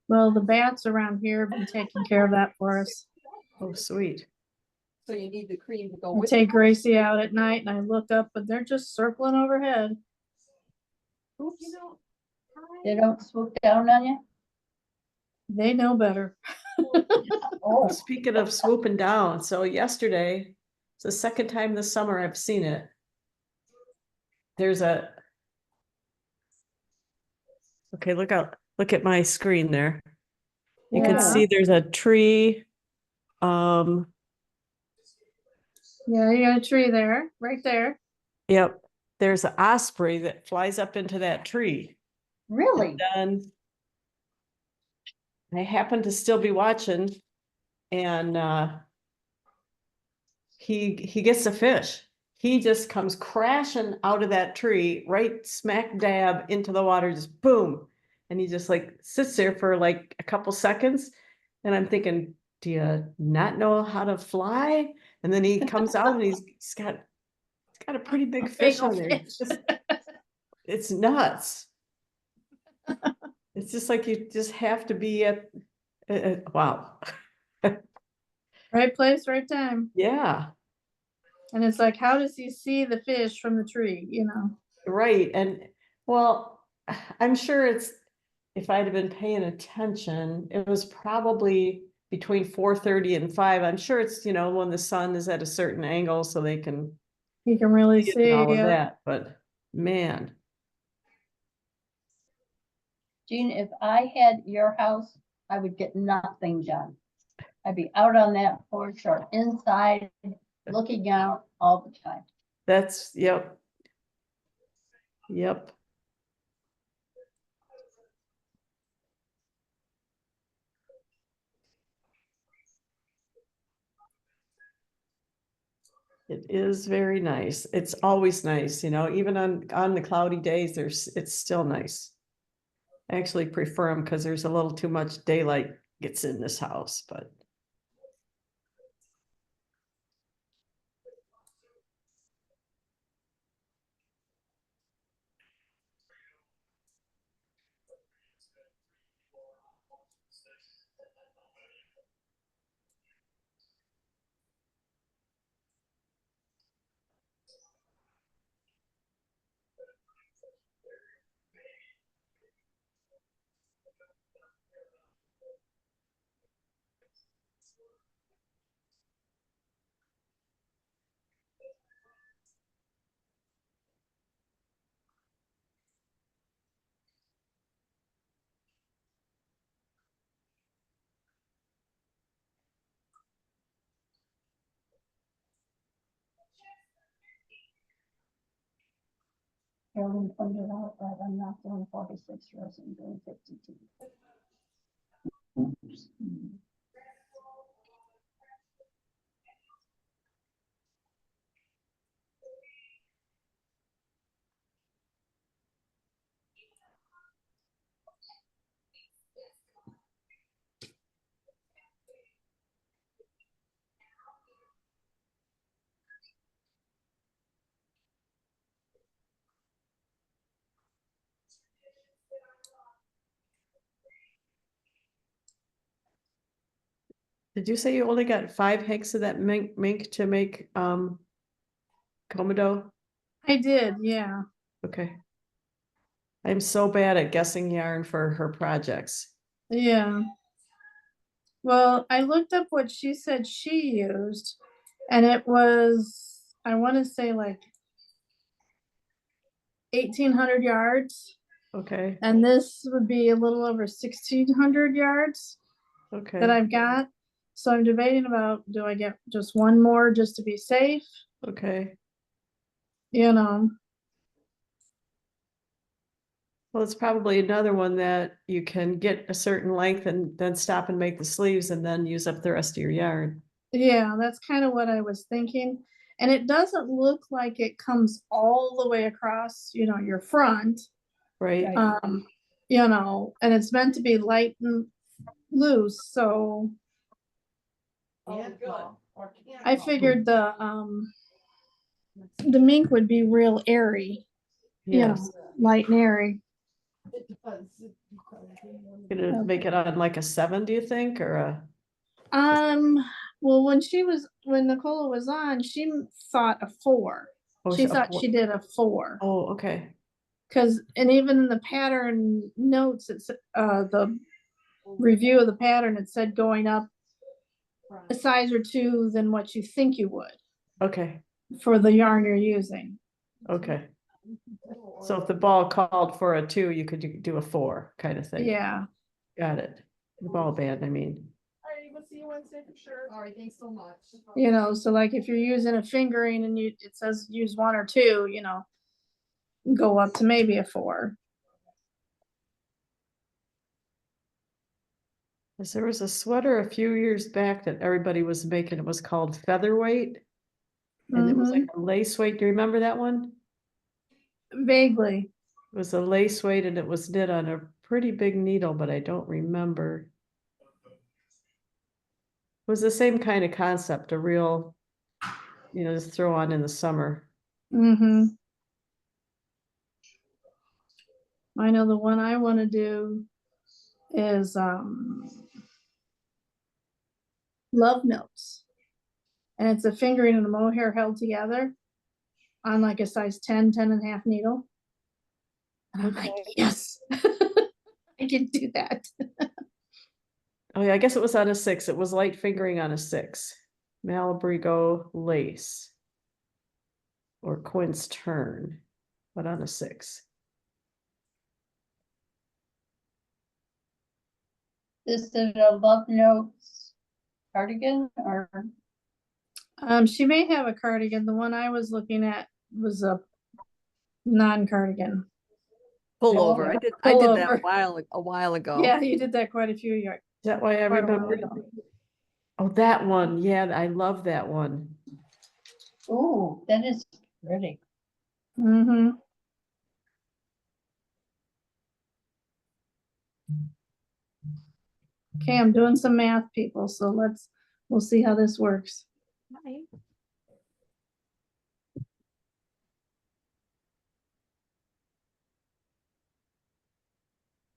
Well, the bats around here have been taking care of that for us. Oh, sweet. So you need the cream to go I with take it. Gracie out at night and I look up, but they're just circling overhead. Oops, you know, They don't swoop down on you? They know better. Oh, Speaking of swooping down, so yesterday, it's the second time this summer I've seen it. There's okay, look at my screen there. You can Yeah. see there's a tree. Um, Yeah, you got a tree there, right there. yep, there's an osprey that flies up into that tree. really? And I happen to still be watching, and he gets a fish. He just comes crashing out of that tree, right smack dab into the water, just boom. And he just like sits there for like a couple seconds. And I'm thinking, do you not know how to fly? And then he comes out and he's got a pretty big fish on there. It's nuts. It's just like you just have to be wow. Right place, right time. Yeah, And it's like, how does he see the fish from the tree, right. And well, I'm sure if I'd have been paying attention, it was probably between 4:30 and 5. I'm sure it's, when the sun is at a certain angle so they can He can really see it see, and all of yeah. that. But man, Jean, if I had your house, I would get nothing done. I'd be out on that porch or inside, looking out all the time. that's, yep. Yep. It is very nice. It's always nice, even on the cloudy days, it's still nice. I actually prefer them because there's a little too much daylight gets in this house, but Carolyn pointed out that I'm not doing 46 rows, I'm doing 52. Oops. Did you say you only got 5 hanks of that mink to make, Komodo? I did, yeah. Okay. I'm so bad at guessing yarn for her projects. Yeah. Well, I looked up what she said she used, and it was, I want to say like 1,800 yards, Okay, and this would be a little over 1,600 yards that okay, I've got. So I'm debating about, do I get just one more just to be safe? okay. You know, Well, it's probably another one that you can get a certain length and then stop and make the sleeves and then use up the rest of your yarn. yeah, that's kind of what I was thinking. And it doesn't look like it comes all the way across, your front. Right? Right. And it's meant to be light and loose, so I figured the mink would be real airy, Yes. light and airy. Gonna make it on like a 7, do you think, or a? Well, when Nicola was on, she thought a 4. Oh, She a thought 4. she did a 4. Oh, okay, And even in the pattern notes, it's the review of the pattern, it said going up a size or 2 than what you think you would okay, for the yarn you're using. okay. So if the ball called for a 2, you could do a 4 kind of thing. Yeah. Got it. The ball band, I mean. We'll see you Wednesday for sure. All right, thanks so much. So like if you're using a fingering and it says use 1 or 2, go up to maybe a 4. Yes, there was a sweater a few years back that everybody was making. It was called Featherweight. And it was like a lace weight. Do you remember that one? Vaguely. It was a lace weight and it was knit on a pretty big needle, but I don't remember. It was the same kind of concept, a real, just throw on in the summer. I know the one I want to do is Love Notes. And it's a fingering and a mohair held together on like a size 10, 10.5 needle. And I'm like, yes, I can do that. Oh yeah, I guess it was on a 6. It was light fingering on a 6. Malabrigo lace. Or Quince Turn, but on a 6. Is it a Love Notes cardigan or? She may have a cardigan. The one I was looking at was a non-cardigan. Pull Oh, over. okay. I Pull did that over. a while ago. Yeah, you did that quite a few years. Is that why I Quite a while remember? ago. Oh, that one. Yeah, I love that one. Ooh, that is pretty. Okay, I'm doing some math, people, so we'll see how this works.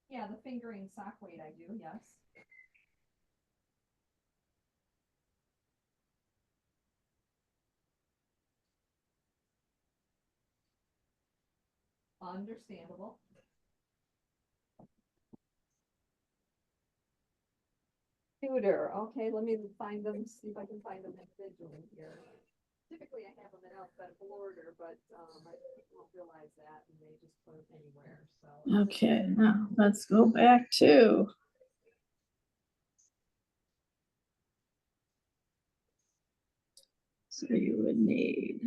Yeah, the fingering sock weight I do, yes. Understandable. Tutor, okay, let me find them, see if I can find them individually here. Typically I have them in alphabetical order, but I don't realize that and they just put them anywhere, so. Okay, now let's go back to. So you would need.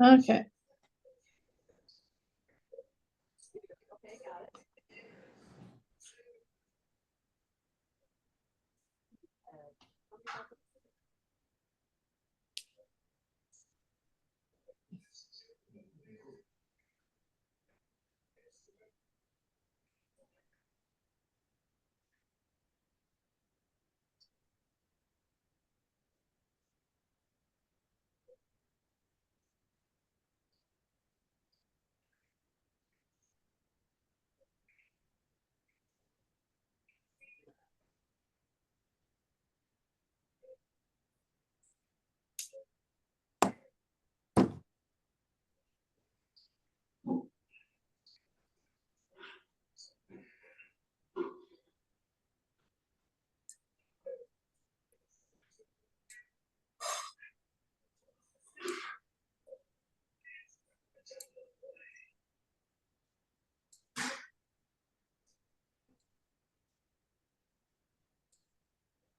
Okay.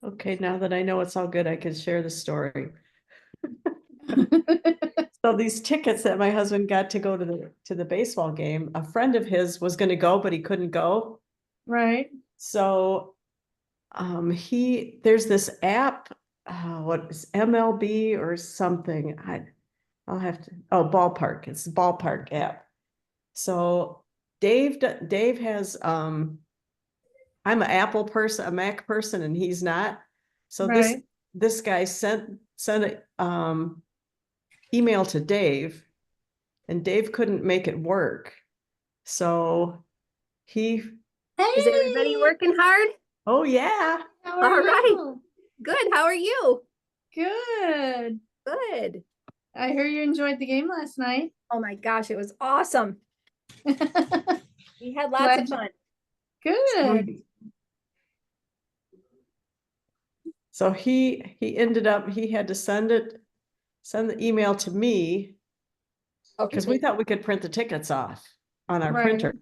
Okay, now that I know it's all good, I can share the story. So these tickets that my husband got to go to the baseball game, a friend of his was gonna go, but he couldn't go. Right. So there's this app, what is MLB or something? I'll have to, oh, Ballpark. It's the Ballpark app. So Dave has I'm an Apple person, a Mac person, and he's not. So Right. this guy sent a email to Dave, and Dave couldn't make it work. So he, Is everybody Hey, working hard? oh yeah. how All are right. you? Good. How are you? Good. Good. I hear you enjoyed the game last night. Oh my gosh, it was awesome. Good. We had lots of fun. So he ended up, he had to send the email to me, because we thought we could print the tickets off on our Right. printer.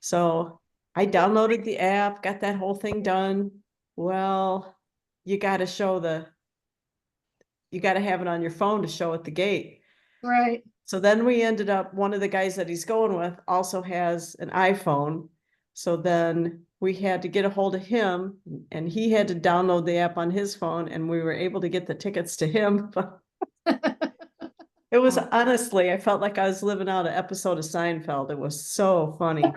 So I downloaded the app, got that whole thing done. Well, you got to have it on your phone to show at the gate. Right. So then we ended up, one of the guys that he's going with also has an iPhone. So then we had to get a hold of him, and he had to download the app on his phone, and we were able to get the tickets to him. It was honestly, I felt like I was living out an episode of Seinfeld. It was so funny.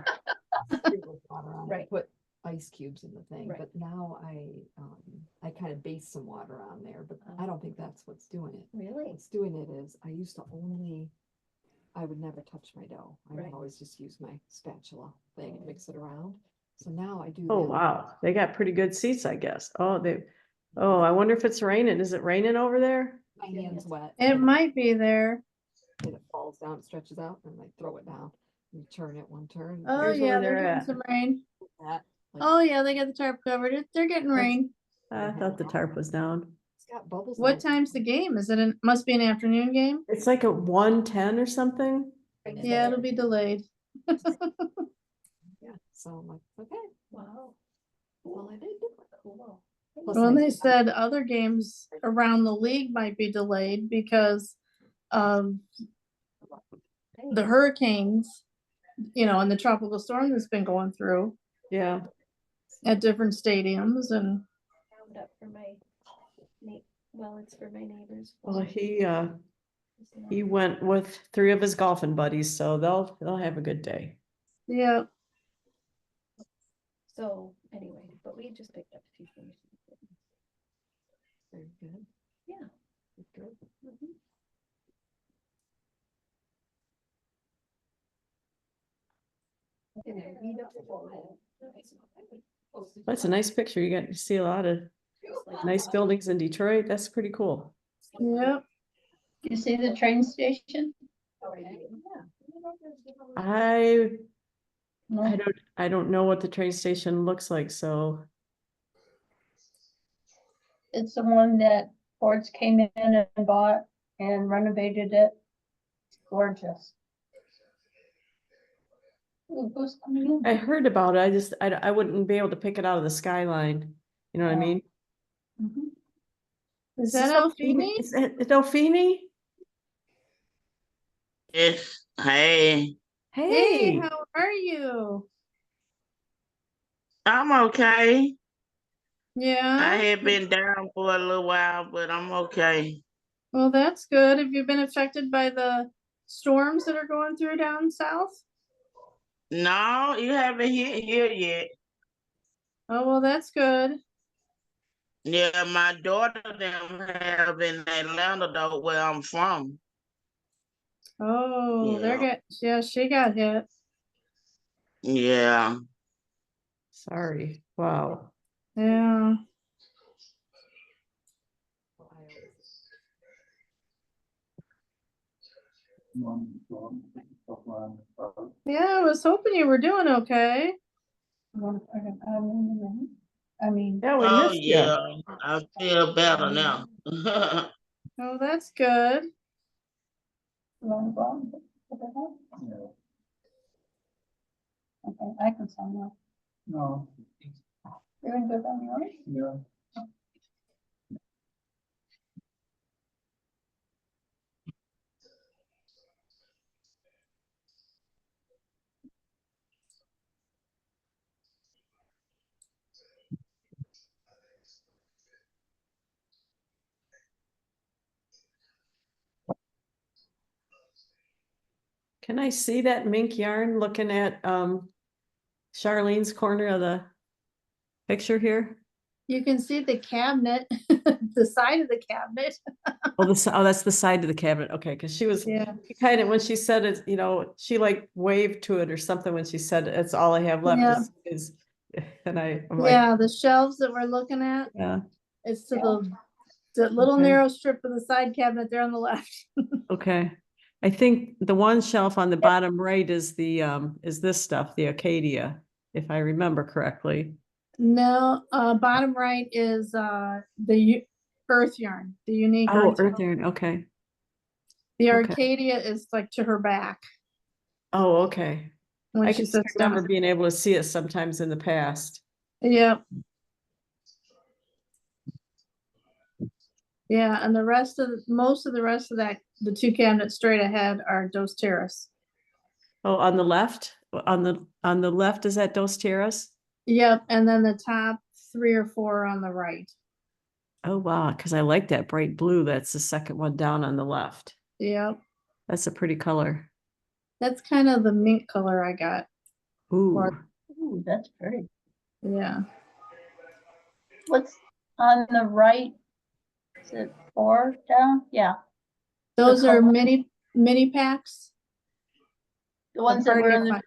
Sprinkle water on it, Right. put ice cubes in the thing, Right. but now I kind of base some water on there, but I don't think that's what's doing it. Really? What's doing it is I would never touch my dough. I would Right. always just use my spatula thing and mix it around. So now I do Oh, that. wow. They got pretty good seats, I guess. I wonder if it's raining. Is it raining over there? My hand's wet. It and might be there. it falls down, it stretches out, and I throw it down. You turn it one turn. Oh Here's yeah, where they're they're getting at. some rain. That, like, Oh yeah, they got the tarp covered. They're getting rain. I thought the tarp was down. it's got bubbles. on What it. time's the game? Is it must be an afternoon game? It's like at 1:10 or something. Yeah, it'll be delayed. Yeah, so I'm like, okay, Wow. well, I did. Cool. Plus Well, I- they said other games around the league might be delayed because of the hurricanes, and the tropical storm that's been going through Yeah. at different stadiums and Round up for my it's for my neighbors. Well, he went with 3 of his golfing buddies, so they'll have a good day. yeah. So anyway, but we just picked up a few things. Very good. Yeah. Good. That's a nice picture. You got to see a lot of nice buildings in Detroit. That's pretty cool. Yep. You see the train station? I No, I don't know what the train station looks like, so it's the one that Ford's came in and bought and renovated it. It's gorgeous. Ooh, who's coming in? I heard about it. I wouldn't be able to pick it out of the skyline. You know what I mean? Mhm. Is that Alfini? Is it Alfini? Yes. Hey, Hey, Hey, how are you? I'm okay. I Yeah, had been down for a little while, but I'm okay. well, that's good. Have you been affected by the storms that are going through down south? No, you haven't hit here yet. Oh, well, that's good. Yeah, my daughter them have in Atlanta though, where I'm from. Oh, Yeah, yeah, she got hit. yeah. sorry. Wow. Yeah. Yeah, I was hoping you were doing okay. I mean, Yeah, we Oh missed you. yeah, I feel better now. Oh, that's good. you wanna go on with that? Okay, I can sign off. No. You're gonna go down yours? Yeah. Can I see that mink yarn looking at Charlene's corner of the picture here? You can see the cabinet, the side of the cabinet. Oh, that's the side of the cabinet. Okay, because she was Yeah. kind of when she said it, she like waved to it or something when she said it's all I have left Yeah. is and I'm like, Yeah, the shelves that we're looking at, yeah, it's to Yeah. the little Okay. narrow strip of the side cabinet there on the left. okay. I think the one shelf on the bottom right is is this stuff, the Acadia, if I remember correctly. No, bottom right is earth yarn, the unique Oh, earth earth yarn. yarn. Okay. The okay. Arcadia is like to her back Oh, okay. when I she can just sits remember down. being able to see it sometimes in the past. Yep. Yeah, and most of the rest of the two cabinets straight ahead are Dos Terrace. Oh, on the left, on the left is that Dos Terras? Yep, and then the top 3 or 4 on the right. Oh, wow, because I like that bright blue. That's the second one down on the left. Yep, That's a pretty color. that's kind of the mint color I got. Ooh, Ooh, that's pretty. Yeah. What's on the right? Is it 4 down? Yeah, Those are color. mini packs. the ones that party were of in the, five.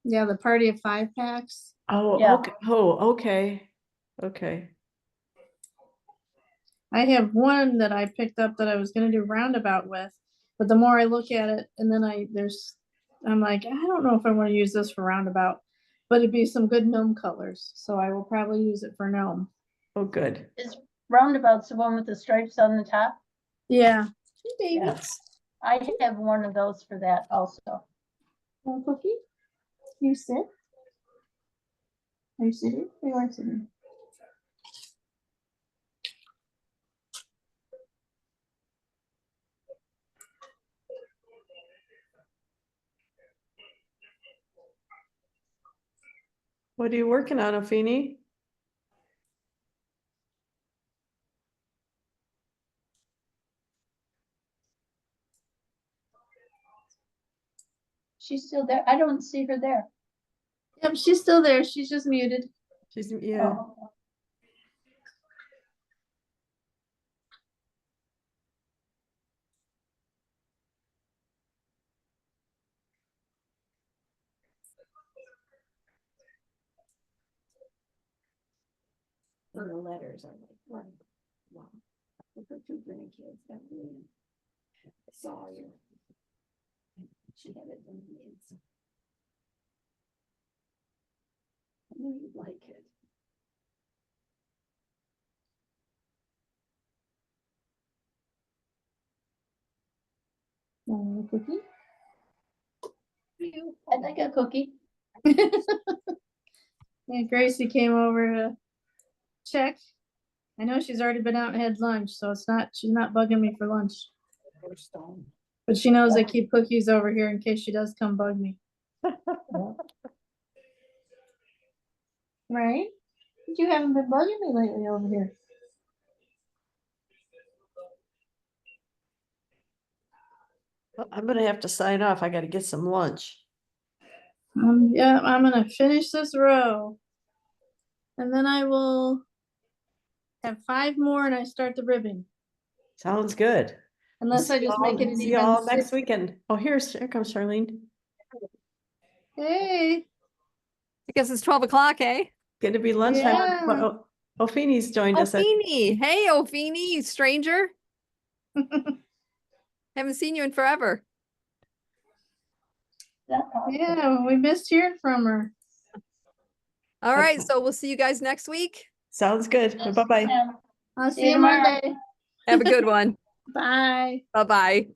Yeah, the party of 5 packs. oh, Yeah. okay. Oh, okay. Okay. I have one that I picked up that I was gonna do roundabout with, but the more I look at it, and then I'm like, I don't know if I want to use this for roundabout, but it'd be some good gnome colors, so I will probably use it for gnome. Oh, good. is roundabouts the one with the stripes on the top? Yeah. Hey, baby. Yes. I have one of those for that also. Want a cookie? You sit? Are you sitting? You are sitting. What are you working on, Afeni? She's still there. I don't see her there. Yep, she's still there. She's just muted. Yeah. Oh. And the letters are like, wow. With her 2 grandkids, that really I saw you. She had it in the inside. I knew you'd like it. Want a cookie? I'd like a cookie. Yeah, Gracie came over to check. I know she's already been out and had lunch, so she's not bugging me for lunch. Or stone. But she knows I keep cookies over here in case she does come bug me. Right? But you haven't been bugging me lately over here. Well, I'm gonna have to sign off. I gotta get some lunch. Yeah, I'm gonna finish this row. And then I will have 5 more and I start the ribbing. Sounds good. We'll Unless I see just y'all- make it an see even y'all next 6. weekend. Oh, here comes Charlene. Hey, I guess it's 12 o'clock, eh? Gonna be lunchtime. Yeah. Ophini's joined us. Ophini. Hey, Ophini, you stranger. Haven't seen you in forever. yeah, we missed hearing from her. All right, Okay. so we'll see you guys next week. Sounds good. Yes, Bye-bye. ma'am. I'll See see you you tomorrow. Monday. Have a good one. Bye. Bye-bye.